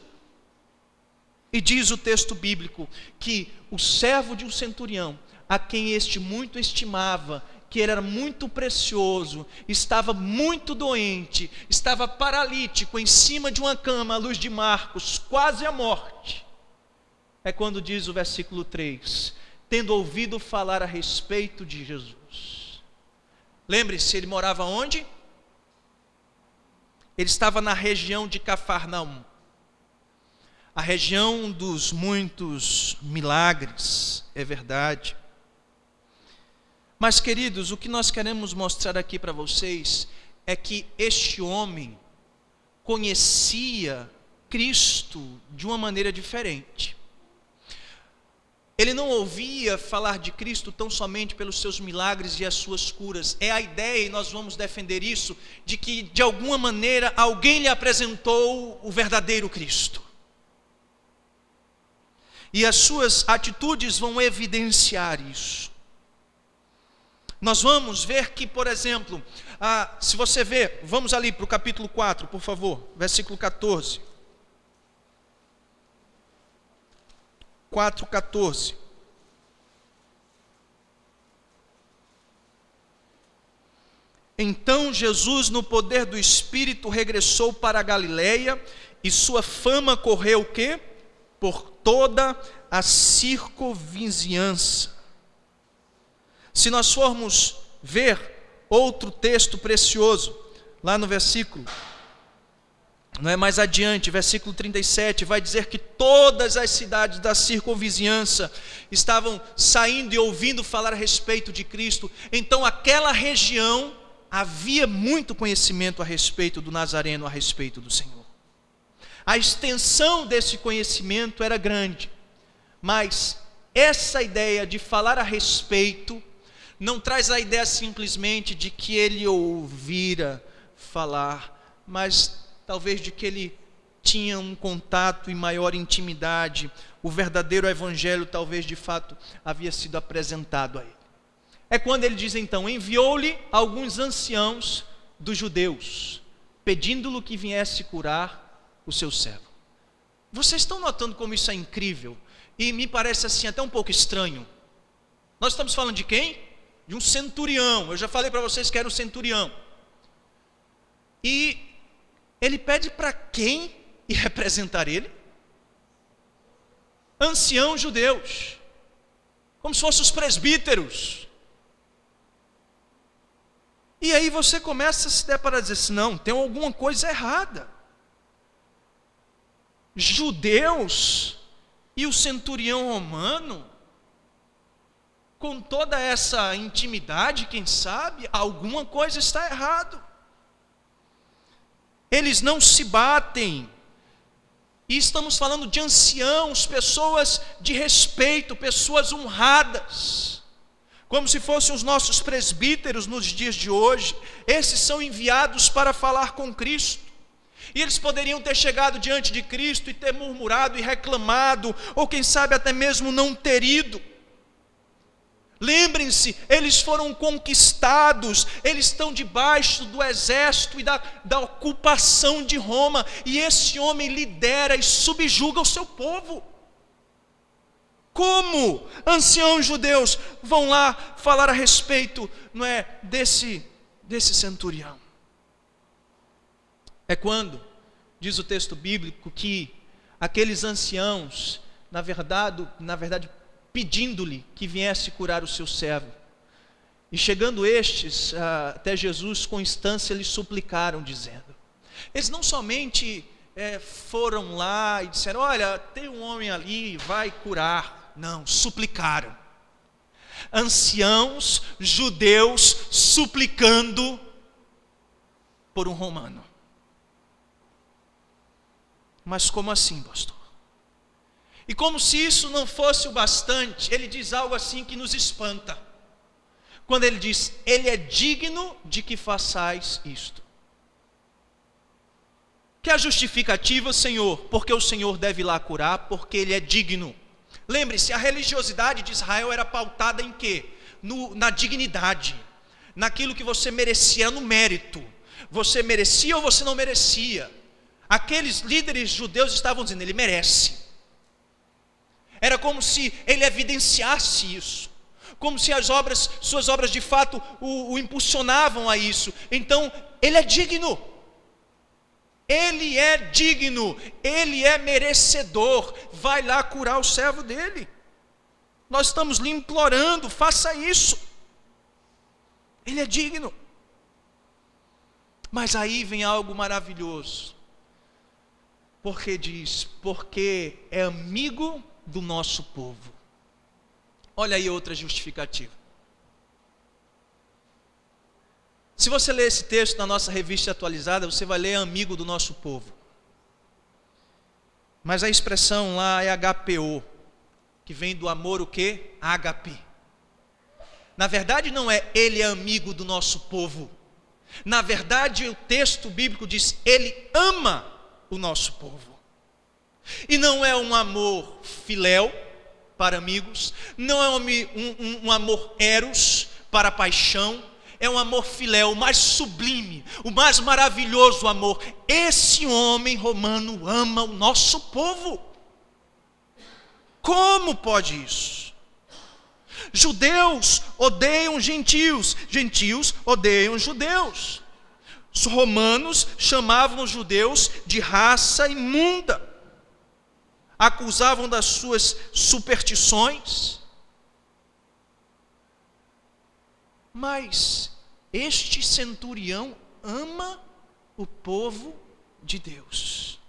E diz o texto bíblico que o servo de um centurião, a quem este muito estimava, que ele era muito precioso, estava muito doente, estava paralítico em cima de uma cama, à luz de Marcos, quase à morte. É quando diz o versículo 3, tendo ouvido falar a respeito de Jesus. Lembre-se, ele morava onde? Ele estava na região de Cafarnaum, a região dos muitos milagres, é verdade. Mas, queridos, o que nós queremos mostrar aqui para vocês é que este homem conhecia Cristo de uma maneira diferente. Ele não ouvia falar de Cristo tão somente pelos seus milagres e as suas curas. É a ideia, e nós vamos defender isso, de que de alguma maneira alguém lhe apresentou o verdadeiro Cristo. E as suas atitudes vão evidenciar isso. Nós vamos ver que, por exemplo, se você ver, vamos ali para o capítulo 4, por favor, versículo 14. 4:14. Então Jesus, no poder do Espírito, regressou para a Galileia, e sua fama correu o quê? Por toda a circunvizinhança. Se nós formos ver outro texto precioso, lá no versículo, não é mais adiante, versículo 37, vai dizer que todas as cidades da circunvizinhança estavam saindo e ouvindo falar a respeito de Cristo. Então aquela região havia muito conhecimento a respeito do Nazareno, a respeito do Senhor. A extensão desse conhecimento era grande, mas essa ideia de falar a respeito não traz a ideia simplesmente de que ele ouvira falar, mas talvez de que ele tinha um contato e maior intimidade. O verdadeiro evangelho talvez de fato havia sido apresentado a ele. É quando ele diz então, enviou-lhe alguns anciãos dos judeus, pedindo-lhe que viesse curar o seu servo. Vocês estão notando como isso é incrível? E me parece assim até um pouco estranho. Nós estamos falando de quem? De um centurião. Eu já falei para vocês que era um centurião. E ele pede para quem ir representar ele? Anciãos judeus, como se fossem os presbíteros. E aí você começa a se deparar e dizer assim, não, tem alguma coisa errada. Judeus e o centurião romano, com toda essa intimidade, quem sabe, alguma coisa está errado. Eles não se batem. E estamos falando de anciãos, pessoas de respeito, pessoas honradas, como se fossem os nossos presbíteros nos dias de hoje. Esses são enviados para falar com Cristo. E eles poderiam ter chegado diante de Cristo e ter murmurado e reclamado, ou quem sabe até mesmo não ter ido. Lembrem-se, eles foram conquistados, eles estão debaixo do exército e da ocupação de Roma, e esse homem lidera e subjuga o seu povo. Como anciãos judeus vão lá falar a respeito, não é, desse centurião? É quando, diz o texto bíblico, que aqueles anciãos, na verdade, pedindo-lhe que viesse curar o seu servo. E chegando estes até Jesus, com instância lhe suplicaram, dizendo. Eles não somente foram lá e disseram, olha, tem um homem ali, vai curar. Não, suplicaram. Anciãos judeus suplicando por um romano. Mas como assim, pastor? E como se isso não fosse o bastante, ele diz algo assim que nos espanta. Quando ele diz, ele é digno de que façais isto. Que a justificativa, Senhor, porque o Senhor deve ir lá curar, porque ele é digno. Lembre-se, a religiosidade de Israel era pautada em quê? Na dignidade, naquilo que você merecia, no mérito. Você merecia ou você não merecia? Aqueles líderes judeus estavam dizendo, ele merece. Era como se ele evidenciasse isso, como se suas obras de fato o impulsionavam a isso. Então, ele é digno. Ele é digno, ele é merecedor, vai lá curar o servo dele. Nós estamos lhe implorando, faça isso. Ele é digno. Mas aí vem algo maravilhoso. Porque diz, porque é amigo do nosso povo. Olha aí outra justificativa. Se você ler esse texto na nossa revista atualizada, você vai ler amigo do nosso povo. Mas a expressão lá é HPO, que vem do amor o quê? Ágape. Na verdade não é ele é amigo do nosso povo. Na verdade o texto bíblico diz, ele ama o nosso povo. E não é um amor filéu para amigos, não é um amor eros para paixão, é um amor filéu, o mais sublime, o mais maravilhoso amor. Esse homem romano ama o nosso povo. Como pode isso? Judeus odeiam gentios, gentios odeiam judeus. Os romanos chamavam os judeus de raça imunda, acusavam das suas superstições. Mas este centurião ama o povo de Deus.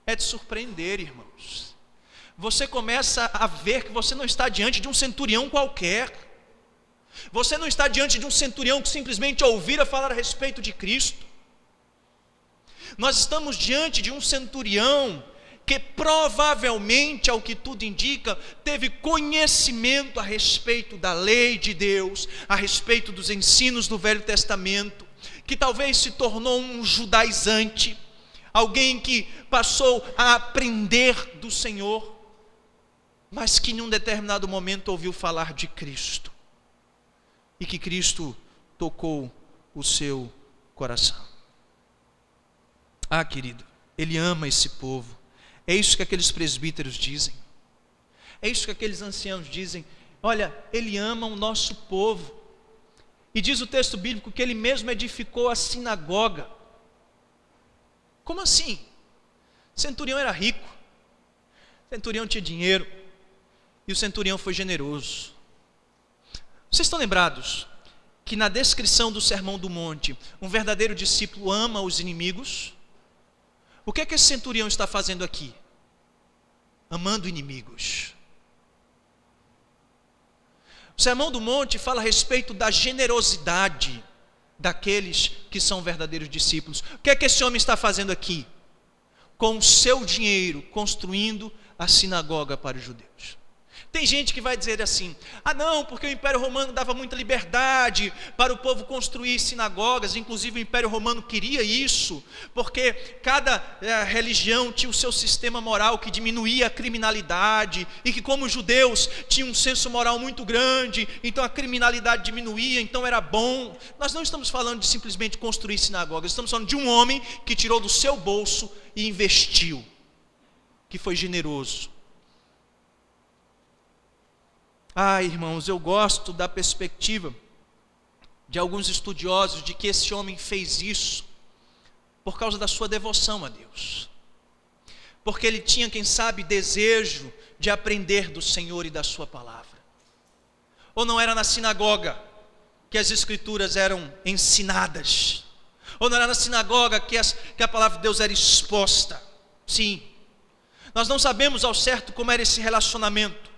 É de surpreender, irmãos. Você começa a ver que você não está diante de um centurião qualquer. Você não está diante de um centurião que simplesmente ouvira falar a respeito de Cristo. Nós estamos diante de um centurião que provavelmente, ao que tudo indica, teve conhecimento a respeito da lei de Deus, a respeito dos ensinos do Velho Testamento, que talvez se tornou um judaizante, alguém que passou a aprender do Senhor, mas que em um determinado momento ouviu falar de Cristo, e que Cristo tocou o seu coração. Ah, querido, ele ama esse povo. É isso que aqueles presbíteros dizem. É isso que aqueles anciãos dizem. Olha, ele ama o nosso povo. E diz o texto bíblico que ele mesmo edificou a sinagoga. Como assim? O centurião era rico. O centurião tinha dinheiro. E o centurião foi generoso. Vocês estão lembrados que na descrição do Sermão do Monte, um verdadeiro discípulo ama os inimigos? O que é que esse centurião está fazendo aqui? Amando inimigos. O Sermão do Monte fala a respeito da generosidade daqueles que são verdadeiros discípulos. O que é que esse homem está fazendo aqui? Com o seu dinheiro, construindo a sinagoga para os judeus. Tem gente que vai dizer assim, não, porque o Império Romano dava muita liberdade para o povo construir sinagogas, inclusive o Império Romano queria isso, porque cada religião tinha o seu sistema moral que diminuía a criminalidade, e que como os judeus tinham um senso moral muito grande, então a criminalidade diminuía, então era bom. Nós não estamos falando de simplesmente construir sinagogas, estamos falando de um homem que tirou do seu bolso e investiu, que foi generoso. Irmãos, eu gosto da perspectiva de alguns estudiosos de que esse homem fez isso por causa da sua devoção a Deus. Porque ele tinha, quem sabe, desejo de aprender do Senhor e da sua palavra. Ou não era na sinagoga que as escrituras eram ensinadas? Ou não era na sinagoga que a palavra de Deus era exposta? Sim. Nós não sabemos ao certo como era esse relacionamento.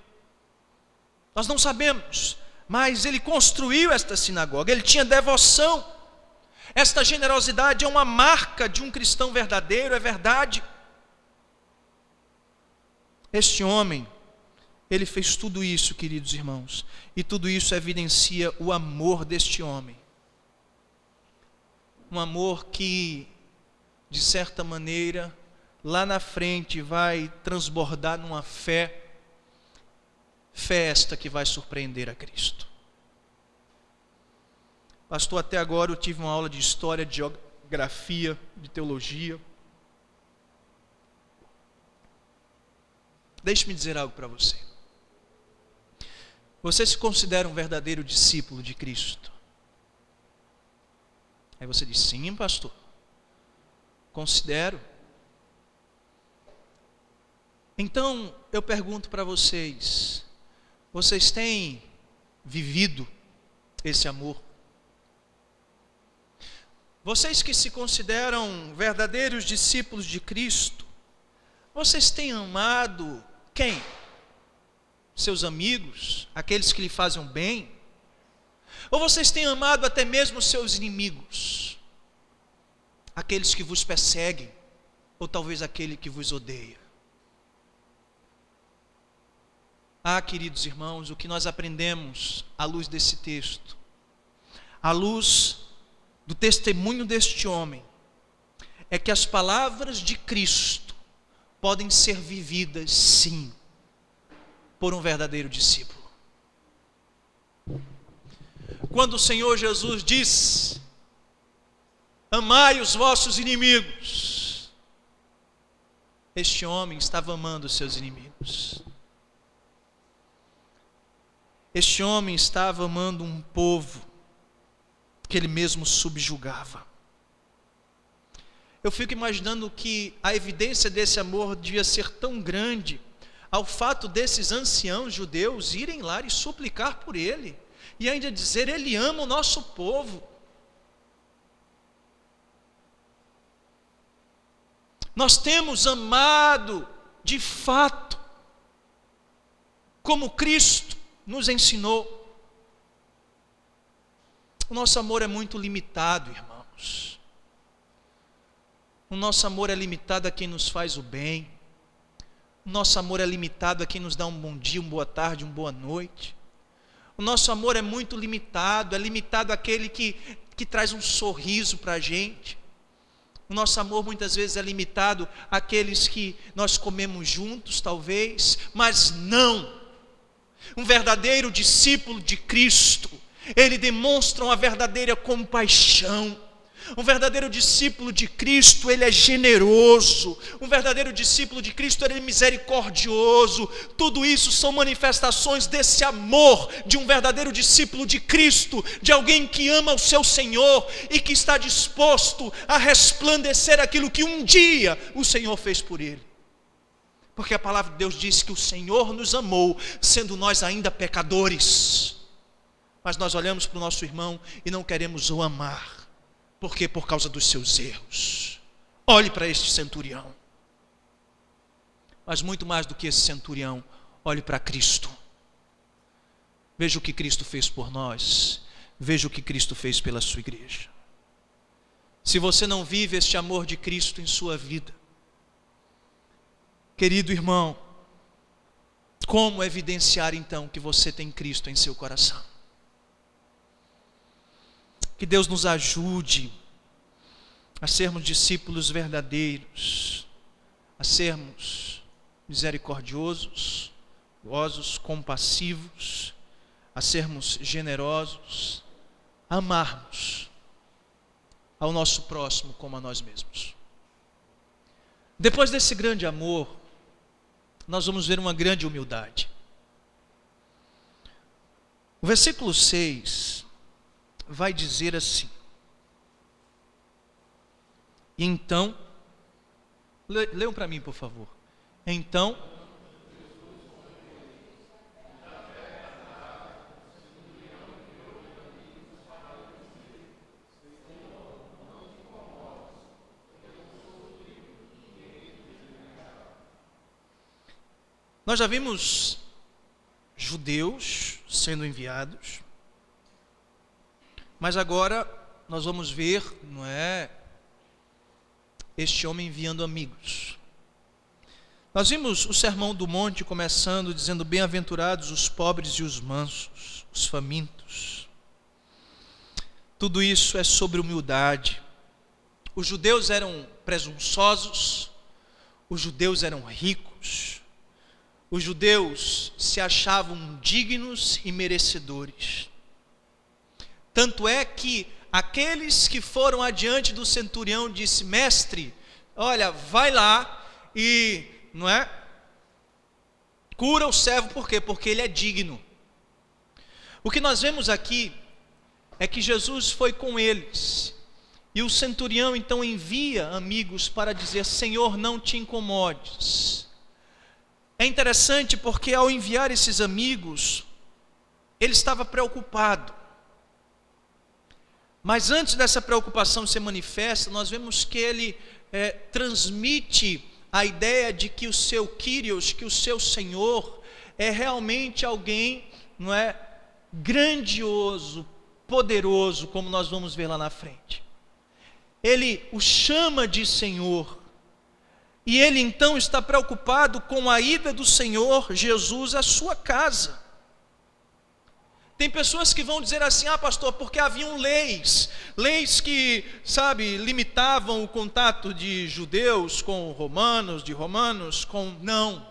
Nós não sabemos, mas ele construiu esta sinagoga, ele tinha devoção. Esta generosidade é uma marca de um cristão verdadeiro, é verdade. Este homem, ele fez tudo isso, queridos irmãos, e tudo isso evidencia o amor deste homem. Um amor que, de certa maneira, lá na frente vai transbordar numa fé esta que vai surpreender a Cristo. Pastor, até agora eu tive uma aula de história, de geografia, de teologia. Deixe-me dizer algo para você. Você se considera um verdadeiro discípulo de Cristo? Aí você diz, sim, pastor, considero. Então, eu pergunto para vocês, vocês têm vivido esse amor? Vocês que se consideram verdadeiros discípulos de Cristo, vocês têm amado quem? Seus amigos, aqueles que lhe fazem bem? Ou vocês têm amado até mesmo seus inimigos? Aqueles que vos perseguem, ou talvez aquele que vos odeia? Queridos irmãos, o que nós aprendemos à luz desse texto, à luz do testemunho deste homem, é que as palavras de Cristo podem ser vividas, sim, por um verdadeiro discípulo. Quando o Senhor Jesus diz, amai os vossos inimigos, este homem estava amando os seus inimigos. Este homem estava amando um povo que ele mesmo subjugava. Eu fico imaginando que a evidência desse amor devia ser tão grande ao fato desses anciãos judeus irem lá e suplicar por ele, e ainda dizer, ele ama o nosso povo. Nós temos amado de fato, como Cristo nos ensinou. O nosso amor é muito limitado, irmãos. O nosso amor é limitado a quem nos faz o bem. O nosso amor é limitado a quem nos dá um bom dia, uma boa tarde, uma boa noite. O nosso amor é muito limitado, é limitado àquele que traz um sorriso para a gente. O nosso amor muitas vezes é limitado àqueles que nós comemos juntos, talvez, mas não. Um verdadeiro discípulo de Cristo, ele demonstra uma verdadeira compaixão. Um verdadeiro discípulo de Cristo, ele é generoso. Um verdadeiro discípulo de Cristo, ele é misericordioso. Tudo isso são manifestações desse amor de um verdadeiro discípulo de Cristo, de alguém que ama o seu Senhor e que está disposto a resplandecer aquilo que um dia o Senhor fez por ele. Porque a palavra de Deus diz que o Senhor nos amou, sendo nós ainda pecadores. Mas nós olhamos para o nosso irmão e não queremos o amar. Por quê? Por causa dos seus erros. Olhe para este centurião. Mas muito mais do que esse centurião, olhe para Cristo. Veja o que Cristo fez por nós. Veja o que Cristo fez pela sua igreja. Se você não vive este amor de Cristo em sua vida, querido irmão, como evidenciar então que você tem Cristo em seu coração? Que Deus nos ajude a sermos discípulos verdadeiros, a sermos misericordiosos, compassivos, a sermos generosos, a amarmos ao nosso próximo como a nós mesmos. Depois desse grande amor, nós vamos ver uma grande humildade. O versículo 6 vai dizer assim: então, leiam para mim, por favor. Então, nós já vimos judeus sendo enviados, mas agora nós vamos ver, não é, este homem enviando amigos. Nós vimos o Sermão do Monte começando dizendo: bem-aventurados os pobres e os mansos, os famintos. Tudo isso é sobre humildade. Os judeus eram presunçosos, os judeus eram ricos, os judeus se achavam dignos e merecedores. Tanto é que aqueles que foram adiante do centurião disse: mestre, olha, vai lá e, não é, cura o servo. Por quê? Porque ele é digno. O que nós vemos aqui é que Jesus foi com eles, e o centurião então envia amigos para dizer: Senhor, não te incomodes. É interessante porque ao enviar esses amigos, ele estava preocupado. Mas antes dessa preocupação ser manifesta, nós vemos que ele transmite a ideia de que o seu Kyrios, que o seu Senhor, é realmente alguém, não é, grandioso, poderoso, como nós vamos ver lá na frente. Ele o chama de Senhor. E ele então está preocupado com a ida do Senhor Jesus à sua casa. Tem pessoas que vão dizer assim: ah, pastor, porque haviam leis que, sabe, limitavam o contato de judeus com romanos, de romanos com... Não.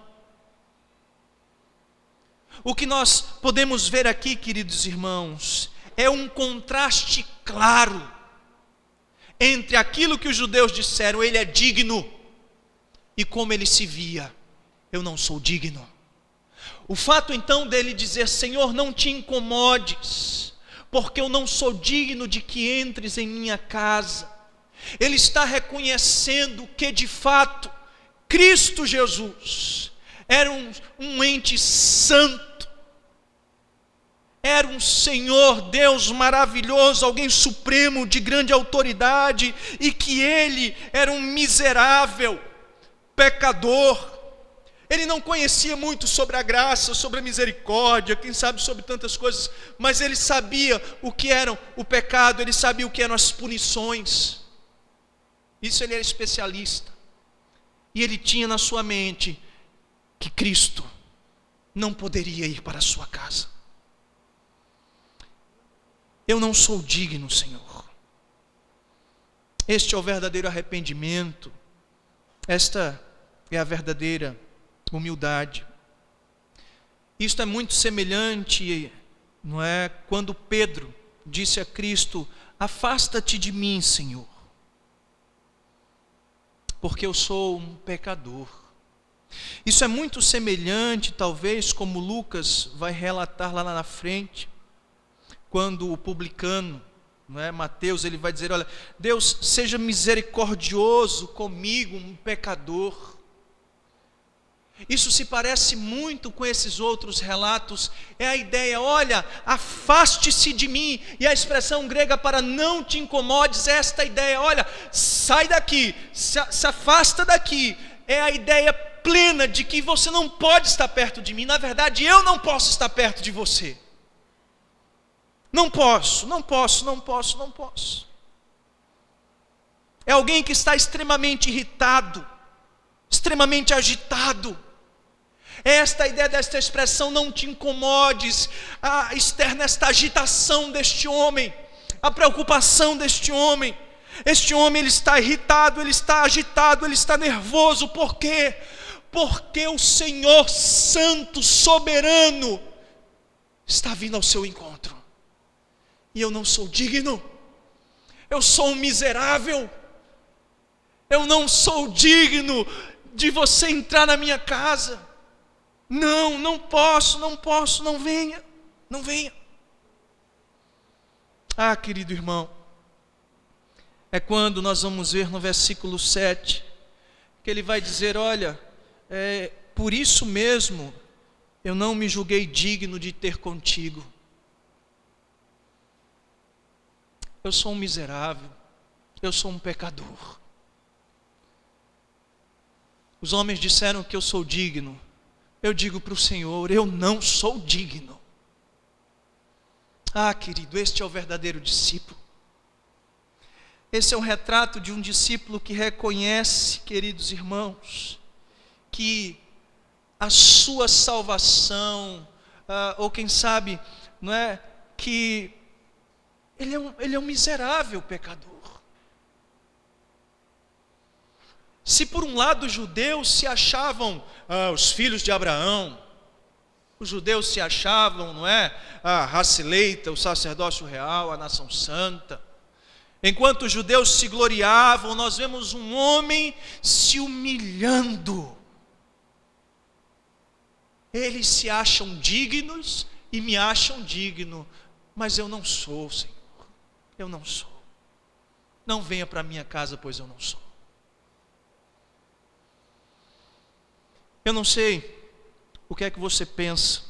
O que nós podemos ver aqui, queridos irmãos, é um contraste claro entre aquilo que os judeus disseram: ele é digno, e como ele se via: eu não sou digno. O fato então dele dizer: Senhor, não te incomodes, porque eu não sou digno de que entres em minha casa. Ele está reconhecendo que de fato Cristo Jesus era um ente santo, era um Senhor Deus maravilhoso, alguém supremo, de grande autoridade, e que ele era um miserável pecador. Ele não conhecia muito sobre a graça, sobre a misericórdia, quem sabe sobre tantas coisas, mas ele sabia o que era o pecado, ele sabia o que eram as punições. Isso ele era especialista. E ele tinha na sua mente que Cristo não poderia ir para a sua casa. Eu não sou digno, Senhor. Este é o verdadeiro arrependimento. Esta é a verdadeira humildade. Isto é muito semelhante, não é, quando Pedro disse a Cristo: afasta-te de mim, Senhor, porque eu sou um pecador. Isso é muito semelhante, talvez, como Lucas vai relatar lá na frente, quando o publicano, não é, Mateus, ele vai dizer: olha, Deus, seja misericordioso comigo, um pecador. Isso se parece muito com esses outros relatos. É a ideia: olha, afaste-se de mim. E a expressão grega para não te incomodes é esta ideia: olha, sai daqui, se afasta daqui. É a ideia plena de que você não pode estar perto de mim. Na verdade, eu não posso estar perto de você. Não posso. É alguém que está extremamente irritado, extremamente agitado. É esta a ideia desta expressão: não te incomodes. Externa esta agitação deste homem, a preocupação deste homem. Este homem, ele está irritado, ele está agitado, ele está nervoso. Por quê? Porque o Senhor Santo, soberano, está vindo ao seu encontro. E eu não sou digno. Eu sou um miserável. Eu não sou digno de você entrar na minha casa. Não posso, não venha. Ah, querido irmão, é quando nós vamos ver no versículo 7, que ele vai dizer: olha, por isso mesmo eu não me julguei digno de ter contigo. Eu sou um miserável, eu sou um pecador. Os homens disseram que eu sou digno. Eu digo para o Senhor: eu não sou digno. Ah, querido, este é o verdadeiro discípulo. Esse é um retrato de um discípulo que reconhece, queridos irmãos, que a sua salvação, ou quem sabe, não é, que ele é um miserável pecador. Se por um lado os judeus se achavam os filhos de Abraão, os judeus se achavam, não é, a raça eleita, o sacerdócio real, a nação santa. Enquanto os judeus se gloriavam, nós vemos um homem se humilhando. Eles se acham dignos e me acham digno, mas eu não sou, Senhor. Eu não sou. Não venha para minha casa, pois eu não sou. Eu não sei o que é que você pensa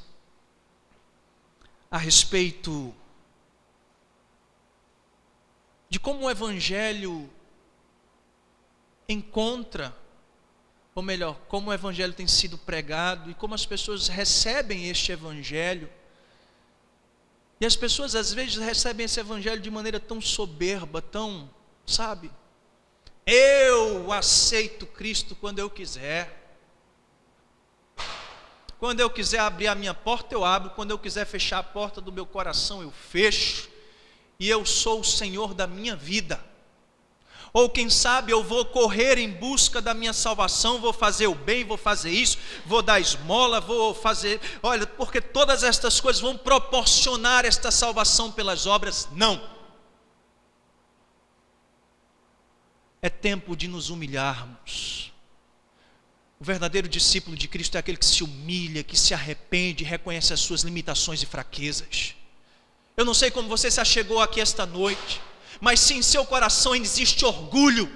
a respeito de como o Evangelho encontra, ou melhor, como o Evangelho tem sido pregado e como as pessoas recebem este Evangelho. E as pessoas às vezes recebem esse Evangelho de maneira tão soberba, tão, sabe? Eu aceito Cristo quando eu quiser. Quando eu quiser abrir a minha porta, eu abro. Quando eu quiser fechar a porta do meu coração, eu fecho. E eu sou o Senhor da minha vida. Ou quem sabe eu vou correr em busca da minha salvação, vou fazer o bem, vou fazer isso, vou dar esmola, vou fazer... Olha, porque todas estas coisas vão proporcionar esta salvação pelas obras. Não. É tempo de nos humilharmos. O verdadeiro discípulo de Cristo é aquele que se humilha, que se arrepende, reconhece as suas limitações e fraquezas. Eu não sei como você se achegou aqui esta noite, mas se em seu coração ainda existe orgulho,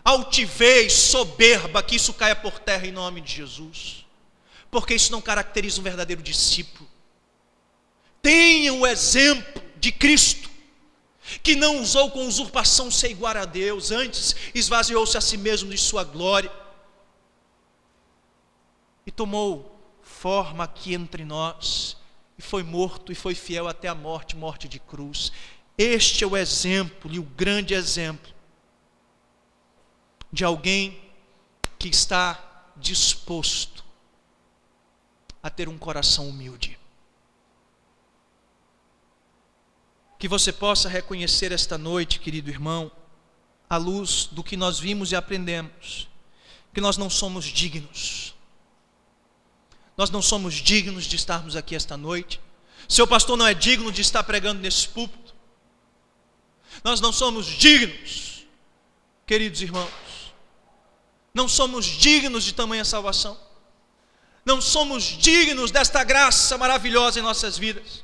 altivez, soberba, que isso caia por terra em nome de Jesus, porque isso não caracteriza um verdadeiro discípulo. Tenha o exemplo de Cristo, que não usou com usurpação ser igual a Deus, antes esvaziou-se a si mesmo de sua glória, e tomou forma aqui entre nós, e foi morto e foi fiel até a morte, morte de cruz. Este é o exemplo, e o grande exemplo, de alguém que está disposto a ter um coração humilde. Que você possa reconhecer esta noite, querido irmão, à luz do que nós vimos e aprendemos, que nós não somos dignos. Nós não somos dignos de estarmos aqui esta noite. Seu pastor não é digno de estar pregando nesse púlpito. Nós não somos dignos, queridos irmãos. Não somos dignos de tamanha salvação. Não somos dignos desta graça maravilhosa em nossas vidas.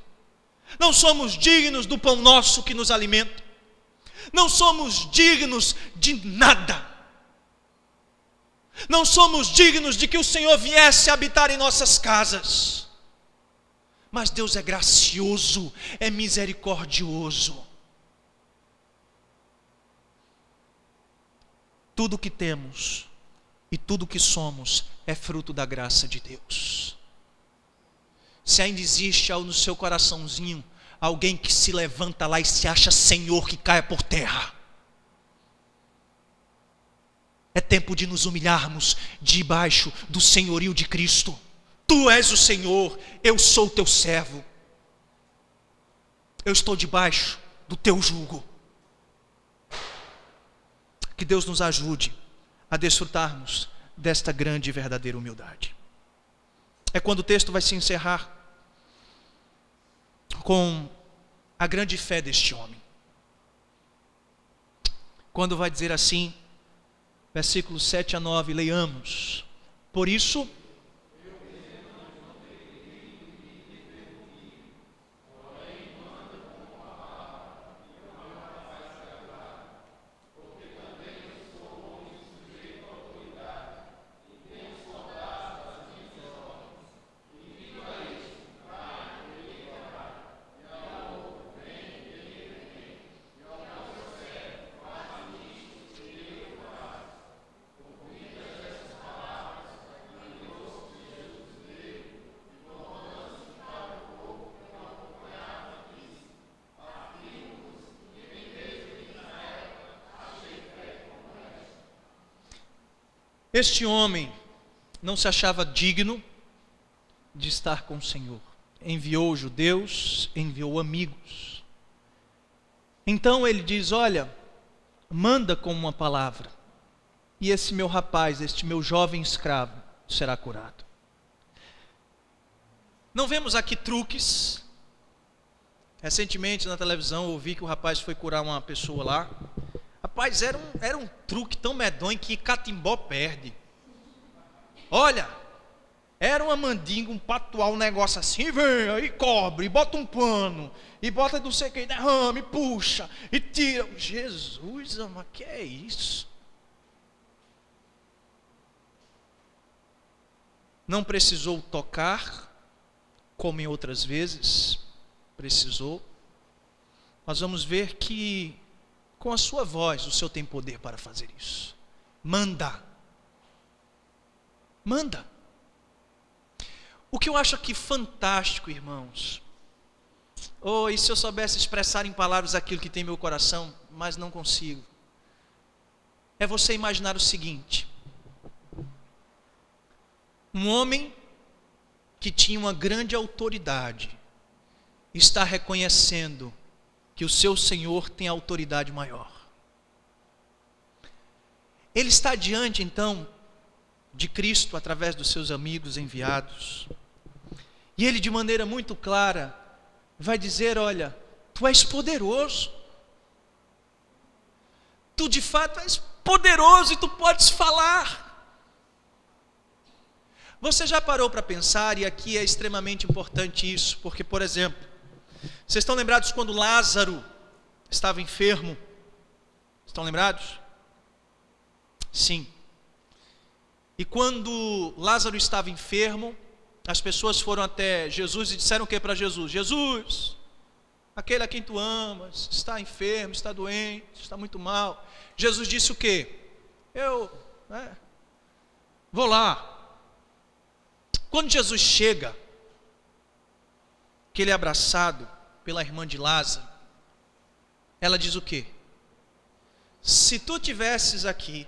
Não somos dignos do pão nosso que nos alimenta. Não somos dignos de nada. Não somos dignos de que o Senhor viesse habitar em nossas casas. Mas Deus é gracioso, é misericordioso. Tudo o que temos e tudo o que somos é fruto da graça de Deus. Se ainda existe no seu coraçãozinho alguém que se levanta lá e se acha Senhor, que caia por terra. É tempo de nos humilharmos debaixo do senhorio de Cristo. Tu és o Senhor, eu sou o teu servo. Eu estou debaixo do teu jugo. Que Deus nos ajude a desfrutarmos desta grande e verdadeira humildade. É quando o texto vai se encerrar com a grande fé deste homem. Quando vai dizer assim, versículos 7 a 9, leiamos. Por isso, Este homem não se achava digno de estar com o Senhor. Enviou judeus, enviou amigos. Então ele diz: olha, manda com uma palavra, e esse meu rapaz, este meu jovem escravo, será curado. Não vemos aqui truques. Recentemente na televisão eu ouvi que o rapaz foi curar uma pessoa lá. Rapaz, era um truque tão medonho que catimbó perde. Olha, era uma mandinga, um patual, um negócio assim, vem, aí cobre, e bota um pano, e bota não sei o que, derrame, puxa, e tira. Jesus, mas que é isso? Não precisou tocar, como em outras vezes, precisou. Nós vamos ver que com a sua voz o Senhor tem poder para fazer isso. Manda. Manda. O que eu acho aqui fantástico, irmãos, e se eu soubesse expressar em palavras aquilo que tem em meu coração, mas não consigo, é você imaginar o seguinte: um homem que tinha uma grande autoridade está reconhecendo que o seu Senhor tem autoridade maior. Ele está diante então de Cristo através dos seus amigos enviados, e ele de maneira muito clara vai dizer: olha, tu és poderoso, tu de fato és poderoso e tu podes falar. Você já parou para pensar, e aqui é extremamente importante isso, porque, por exemplo, vocês estão lembrados quando Lázaro estava enfermo? Estão lembrados? Sim. E quando Lázaro estava enfermo, as pessoas foram até Jesus e disseram o que para Jesus? Jesus, aquele a quem tu amas, está enfermo, está doente, está muito mal. Jesus disse o quê? Vou lá. Quando Jesus chega, que ele é abraçado pela irmã de Lázaro, ela diz o quê? Se tu tivesses aqui,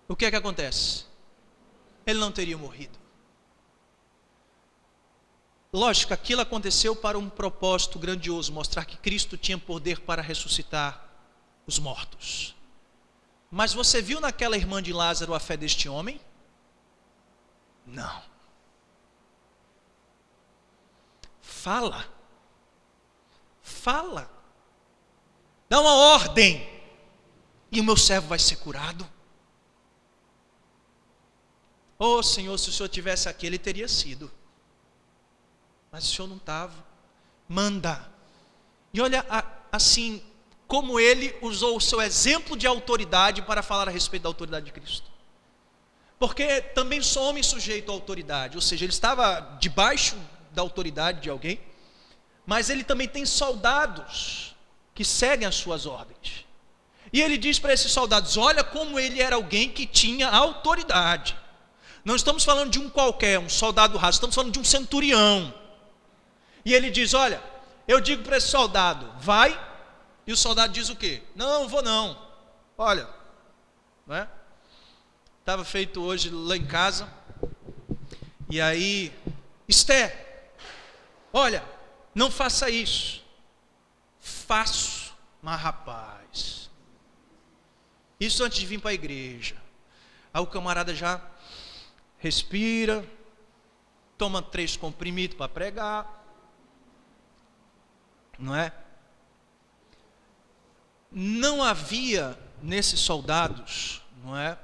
o que é que acontece? Ele não teria morrido. Lógico, aquilo aconteceu para um propósito grandioso, mostrar que Cristo tinha poder para ressuscitar os mortos. Mas você viu naquela irmã de Lázaro a fé deste homem? Não. Fala. Dá uma ordem, e o meu servo vai ser curado. Oh Senhor, se o Senhor tivesse aqui, ele teria sido. Mas o Senhor não estava. Manda. E olha assim, como ele usou o seu exemplo de autoridade para falar a respeito da autoridade de Cristo. Porque também sou homem sujeito à autoridade, ou seja, ele estava debaixo da autoridade de alguém, mas ele também tem soldados que seguem as suas ordens. E ele diz para esses soldados: olha como ele era alguém que tinha autoridade. Não estamos falando de um qualquer, um soldado raso, estamos falando de um centurião. E ele diz: olha, eu digo para esse soldado, vai, e o soldado diz o quê? Não vou não. Olha, não é? Estava feito hoje lá em casa, e aí, Esther, olha, não faça isso. Faço, mas rapaz, isso antes de vir para a igreja. Aí o camarada já respira, toma 3 comprimidos para pregar, não é? Não havia nesses soldados, não é?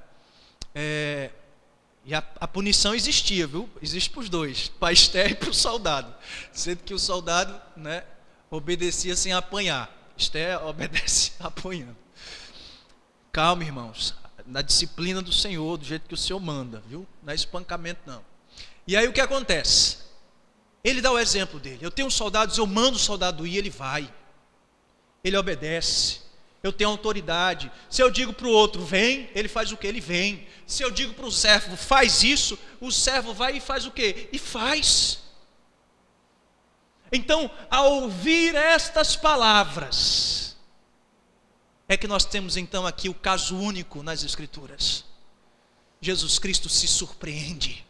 E a punição existia, viu? Existe para os dois, para a Esther e para o soldado. Sendo que o soldado, né, obedecia sem apanhar. Esther obedece apanhando. Calma, irmãos. Na disciplina do Senhor, do jeito que o Senhor manda, viu? Não é espancamento, não. E aí o que acontece? Ele dá o exemplo dele. Eu tenho soldados, eu mando o soldado ir, ele vai. Ele obedece. Eu tenho autoridade. Se eu digo para o outro, vem, ele faz o que? Ele vem. Se eu digo para o servo, faz isso, o servo vai e faz o que? E faz. Então, ao ouvir estas palavras, é que nós temos então aqui o caso único nas Escrituras. Jesus Cristo se surpreende.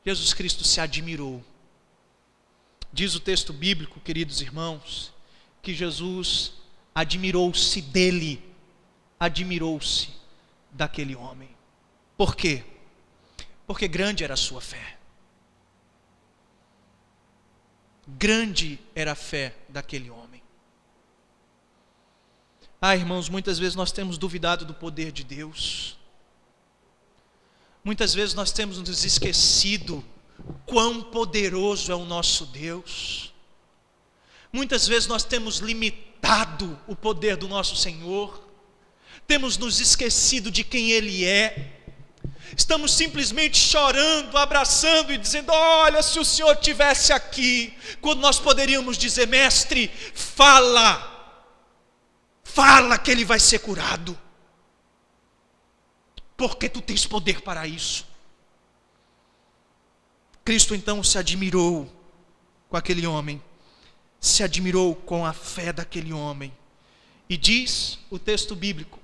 Jesus Cristo se admirou. Diz o texto bíblico, queridos irmãos, que Jesus admirou-se dele, admirou-se daquele homem. Por quê? Porque grande era a sua fé. Grande era a fé daquele homem. Irmãos, muitas vezes nós temos duvidado do poder de Deus. Muitas vezes nós temos nos esquecido quão poderoso é o nosso Deus. Muitas vezes nós temos limitado o poder do nosso Senhor. Temos nos esquecido de quem Ele é. Estamos simplesmente chorando, abraçando e dizendo: olha, se o Senhor estivesse aqui, quando nós poderíamos dizer: mestre, fala que ele vai ser curado, porque tu tens poder para isso. Cristo então se admirou com aquele homem, se admirou com a fé daquele homem, e diz o texto bíblico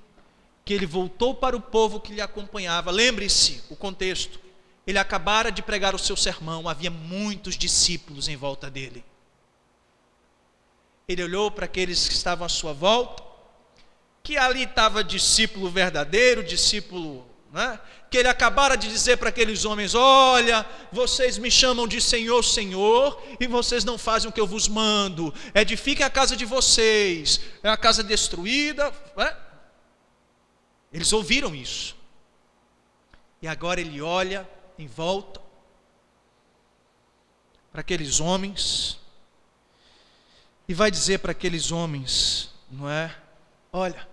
que ele voltou para o povo que lhe acompanhava. Lembre-se o contexto: ele acabara de pregar o seu sermão, havia muitos discípulos em volta dele. Ele olhou para aqueles que estavam à sua volta, que ali estava discípulo verdadeiro, discípulo, né, que ele acabara de dizer para aqueles homens: olha, vocês me chamam de Senhor, Senhor, e vocês não fazem o que eu vos mando. Edifiquem a casa de vocês, é a casa destruída, né? Eles ouviram isso. E agora ele olha em volta para aqueles homens e vai dizer para aqueles homens, não é? Olha,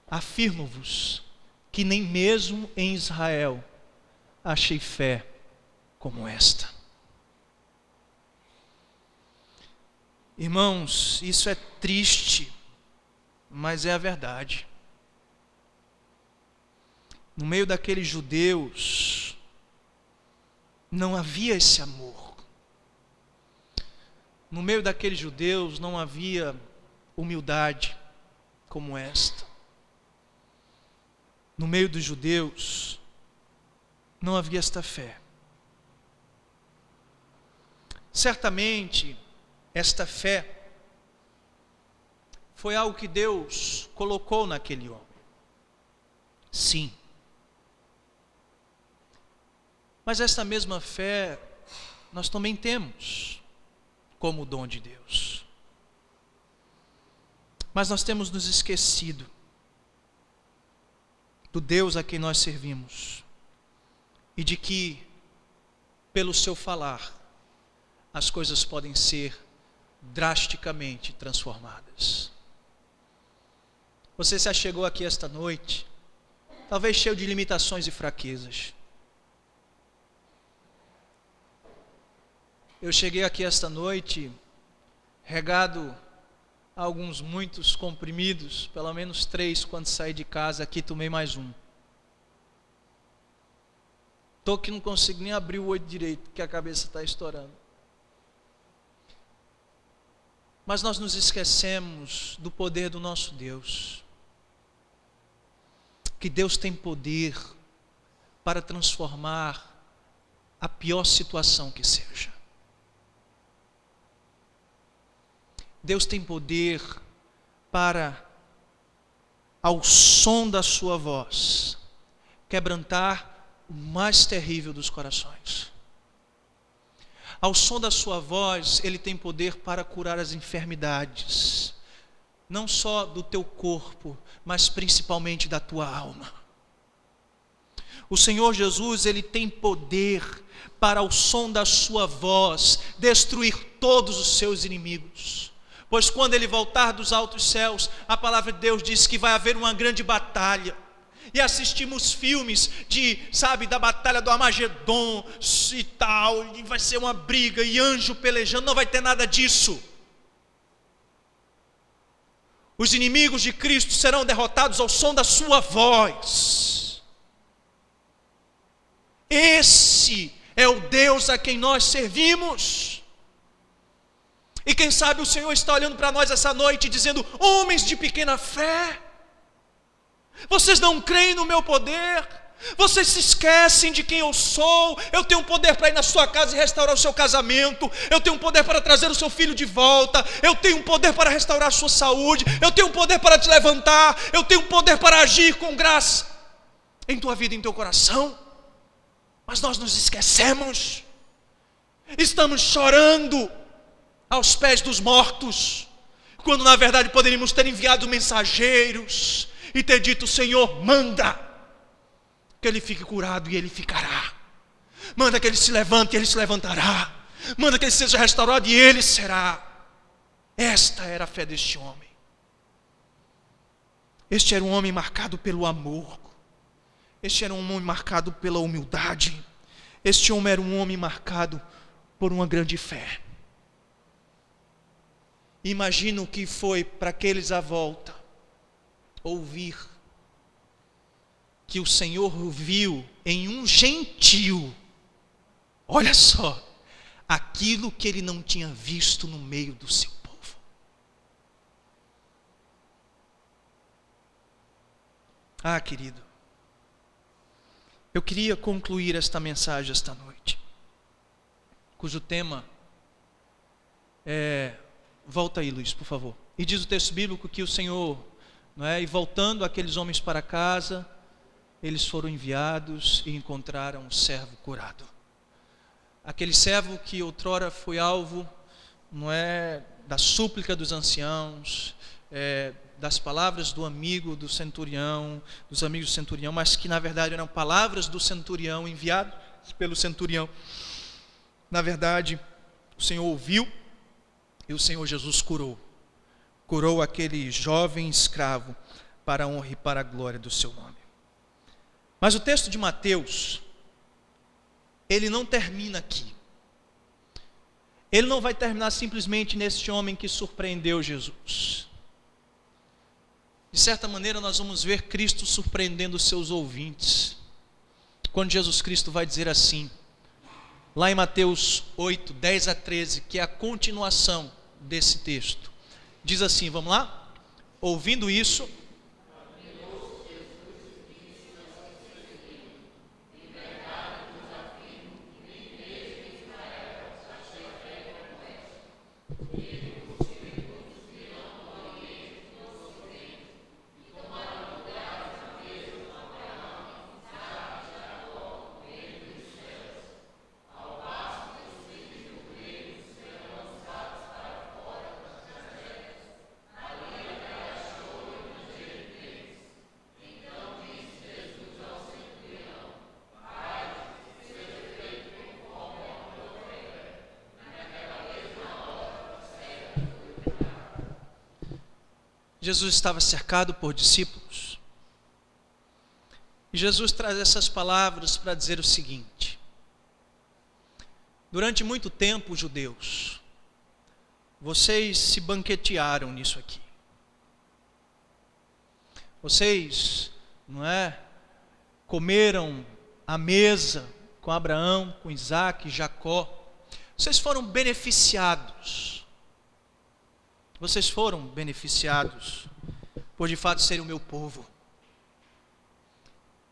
afirmo-vos que nem mesmo em Israel achei fé como esta. Irmãos, isso é triste, mas é a verdade. No meio daqueles judeus não havia esse amor. No meio daqueles judeus não havia humildade como esta. No meio dos judeus não havia esta fé. Certamente esta fé foi algo que Deus colocou naquele homem. Sim. Mas esta mesma fé nós também temos como dom de Deus. Mas nós temos nos esquecido do Deus a quem nós servimos e de que, pelo seu falar, as coisas podem ser drasticamente transformadas. Você se achegou aqui esta noite, talvez cheio de limitações e fraquezas. Eu cheguei aqui esta noite regado a muitos comprimidos, pelo menos 3 quando saí de casa, aqui tomei mais um. Estou que não consigo nem abrir o olho direito, porque a cabeça está estourando. Mas nós nos esquecemos do poder do nosso Deus. Que Deus tem poder para transformar a pior situação que seja. Deus tem poder para, ao som da sua voz, quebrantar o mais terrível dos corações. Ao som da sua voz, Ele tem poder para curar as enfermidades, não só do teu corpo, mas principalmente da tua alma. O Senhor Jesus, Ele tem poder para, ao som da sua voz, destruir todos os seus inimigos. Pois quando Ele voltar dos altos céus, a palavra de Deus diz que vai haver uma grande batalha. E assistimos filmes da batalha do Armagedon e tal, e vai ser uma briga e anjo pelejando, não vai ter nada disso. Os inimigos de Cristo serão derrotados ao som da sua voz. Esse é o Deus a quem nós servimos. E quem sabe o Senhor está olhando para nós essa noite dizendo: homens de pequena fé, vocês não creem no meu poder, vocês se esquecem de quem eu sou. Eu tenho poder para ir na sua casa e restaurar o seu casamento, eu tenho poder para trazer o seu filho de volta, eu tenho poder para restaurar a sua saúde, eu tenho poder para te levantar, eu tenho poder para agir com graça em tua vida, em teu coração. Mas nós nos esquecemos, estamos chorando aos pés dos mortos, quando na verdade poderíamos ter enviado mensageiros e ter dito: Senhor, manda que ele fique curado e ele ficará, manda que ele se levante e ele se levantará, manda que ele seja restaurado e ele será. Esta era a fé deste homem. Este era um homem marcado pelo amor, este era um homem marcado pela humildade, este homem era um homem marcado por uma grande fé. Imagina o que foi para aqueles à volta ouvir que o Senhor viu em um gentio, olha só, aquilo que ele não tinha visto no meio do seu povo. Ah, querido, eu queria concluir esta mensagem esta noite, cujo tema é... Volta aí, Luiz, por favor. E diz o texto bíblico que o Senhor, e voltando aqueles homens para casa, eles foram enviados e encontraram um servo curado. Aquele servo que outrora foi alvo, da súplica dos anciãos, das palavras do amigo do centurião, dos amigos do centurião, mas que na verdade eram palavras do centurião, enviadas pelo centurião. Na verdade, o Senhor ouviu e o Senhor Jesus curou aquele jovem escravo para a honra e para a glória do seu nome. Mas o texto de Mateus, ele não termina aqui. Ele não vai terminar simplesmente neste homem que surpreendeu Jesus. De certa maneira nós vamos ver Cristo surpreendendo os seus ouvintes, quando Jesus Cristo vai dizer assim, lá em Mateus 8, 10 a 13, que é a continuação desse texto. Diz assim, vamos lá? Ouvindo isso, Jesus estava cercado por discípulos. E Jesus traz essas palavras para dizer o seguinte: durante muito tempo, judeus, vocês se banquetearam nisso aqui. Vocês, comeram à mesa com Abraão, com Isaac e Jacó. Vocês foram beneficiados. Vocês foram beneficiados por de fato serem o meu povo.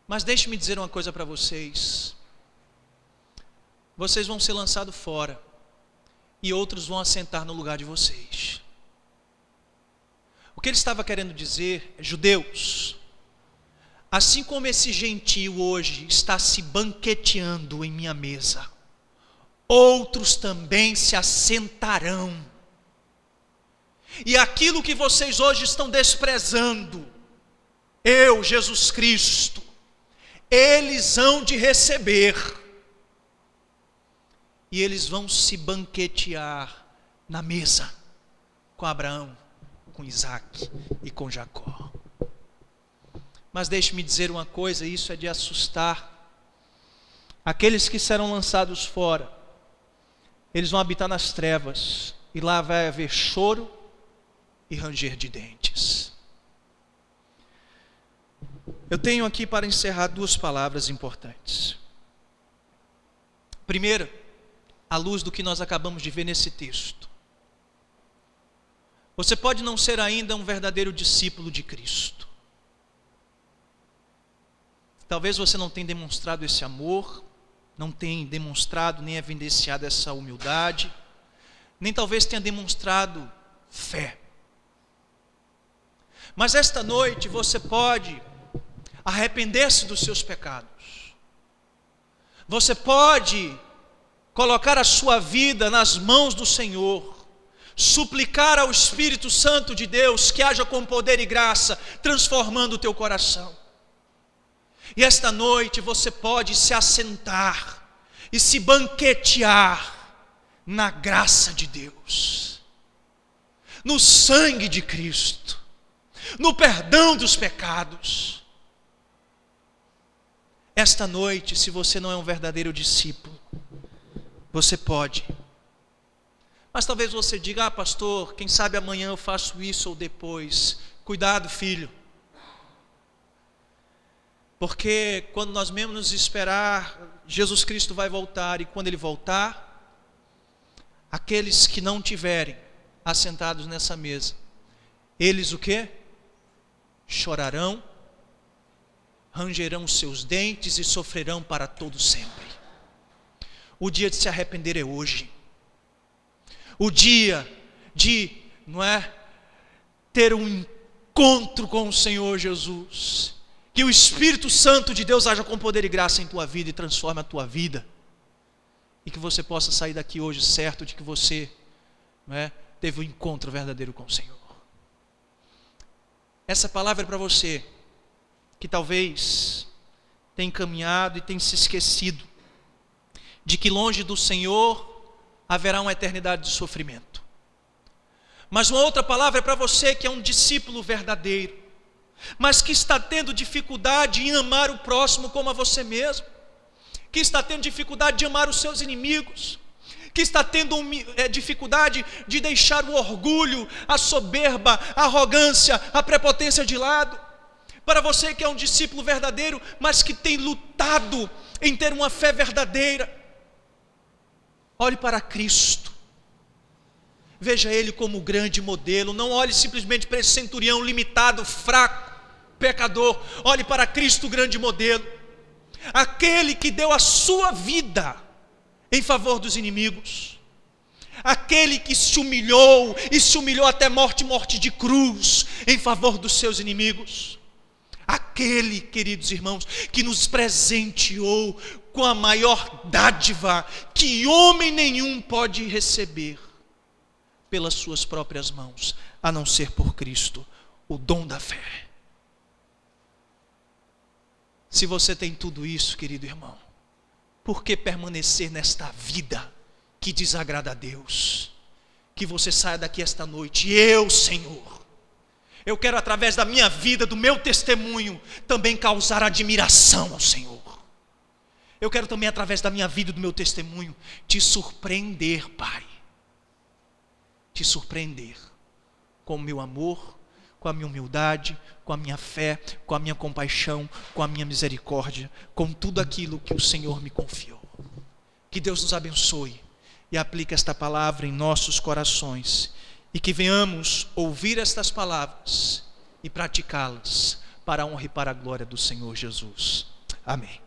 Mas deixe-me dizer uma coisa para vocês. Vocês vão ser lançados fora e outros vão assentar no lugar de vocês. O que ele estava querendo dizer, judeus, assim como esse gentio hoje está se banqueteando em minha mesa, outros também se assentarão. E aquilo que vocês hoje estão desprezando, eu, Jesus Cristo, eles hão de receber. E eles vão se banquetear na mesa com Abraão, com Isaac e com Jacó. Mas deixe-me dizer uma coisa, isso é de assustar. Aqueles que serão lançados fora, eles vão habitar nas trevas, e lá vai haver choro e ranger de dentes. Eu tenho aqui para encerrar duas palavras importantes. Primeira, à luz do que nós acabamos de ver nesse texto. Você pode não ser ainda um verdadeiro discípulo de Cristo. Talvez você não tenha demonstrado esse amor, não tenha demonstrado nem evidenciado essa humildade, nem talvez tenha demonstrado fé. Mas esta noite você pode arrepender-se dos seus pecados. Você pode colocar a sua vida nas mãos do Senhor, suplicar ao Espírito Santo de Deus que haja com poder e graça, transformando o teu coração. E esta noite você pode se assentar e se banquetear na graça de Deus, no sangue de Cristo, no perdão dos pecados. Esta noite, se você não é um verdadeiro discípulo, você pode. Mas talvez você diga: pastor, quem sabe amanhã eu faço isso ou depois. Cuidado, filho. Porque quando nós mesmos nos esperar, Jesus Cristo vai voltar. E quando Ele voltar, aqueles que não tiverem assentados nessa mesa, eles o quê? Chorarão, rangerão os seus dentes e sofrerão para todo sempre. O dia de se arrepender é hoje. O dia de, ter um encontro com o Senhor Jesus. Que o Espírito Santo de Deus haja com poder e graça em tua vida e transforme a tua vida. E que você possa sair daqui hoje certo de que você teve um encontro verdadeiro com o Senhor. Essa palavra é para você que talvez tenha caminhado e tenha se esquecido de que longe do Senhor haverá uma eternidade de sofrimento. Mas uma outra palavra é para você que é um discípulo verdadeiro, mas que está tendo dificuldade em amar o próximo como a você mesmo, que está tendo dificuldade de amar os seus inimigos, que está tendo dificuldade de deixar o orgulho, a soberba, a arrogância, a prepotência de lado. Para você que é um discípulo verdadeiro, mas que tem lutado em ter uma fé verdadeira, olhe para Cristo, veja Ele como grande modelo. Não olhe simplesmente para esse centurião limitado, fraco, pecador. Olhe para Cristo, o grande modelo, aquele que deu a sua vida em favor dos inimigos, aquele que se humilhou, e se humilhou até morte de cruz, em favor dos seus inimigos, aquele, queridos irmãos, que nos presenteou com a maior dádiva que homem nenhum pode receber pelas suas próprias mãos, a não ser por Cristo, o dom da fé. Se você tem tudo isso, querido irmão, por que permanecer nesta vida que desagrada a Deus? Que você saia daqui esta noite: eu, Senhor, eu quero através da minha vida, do meu testemunho, também causar admiração ao Senhor. Eu quero também através da minha vida e do meu testemunho te surpreender, Pai. Te surpreender com o meu amor, com a minha humildade, com a minha fé, com a minha compaixão, com a minha misericórdia, com tudo aquilo que o Senhor me confiou. Que Deus nos abençoe e aplique esta palavra em nossos corações, e que venhamos ouvir estas palavras e praticá-las para a honra e para a glória do Senhor Jesus. Amém.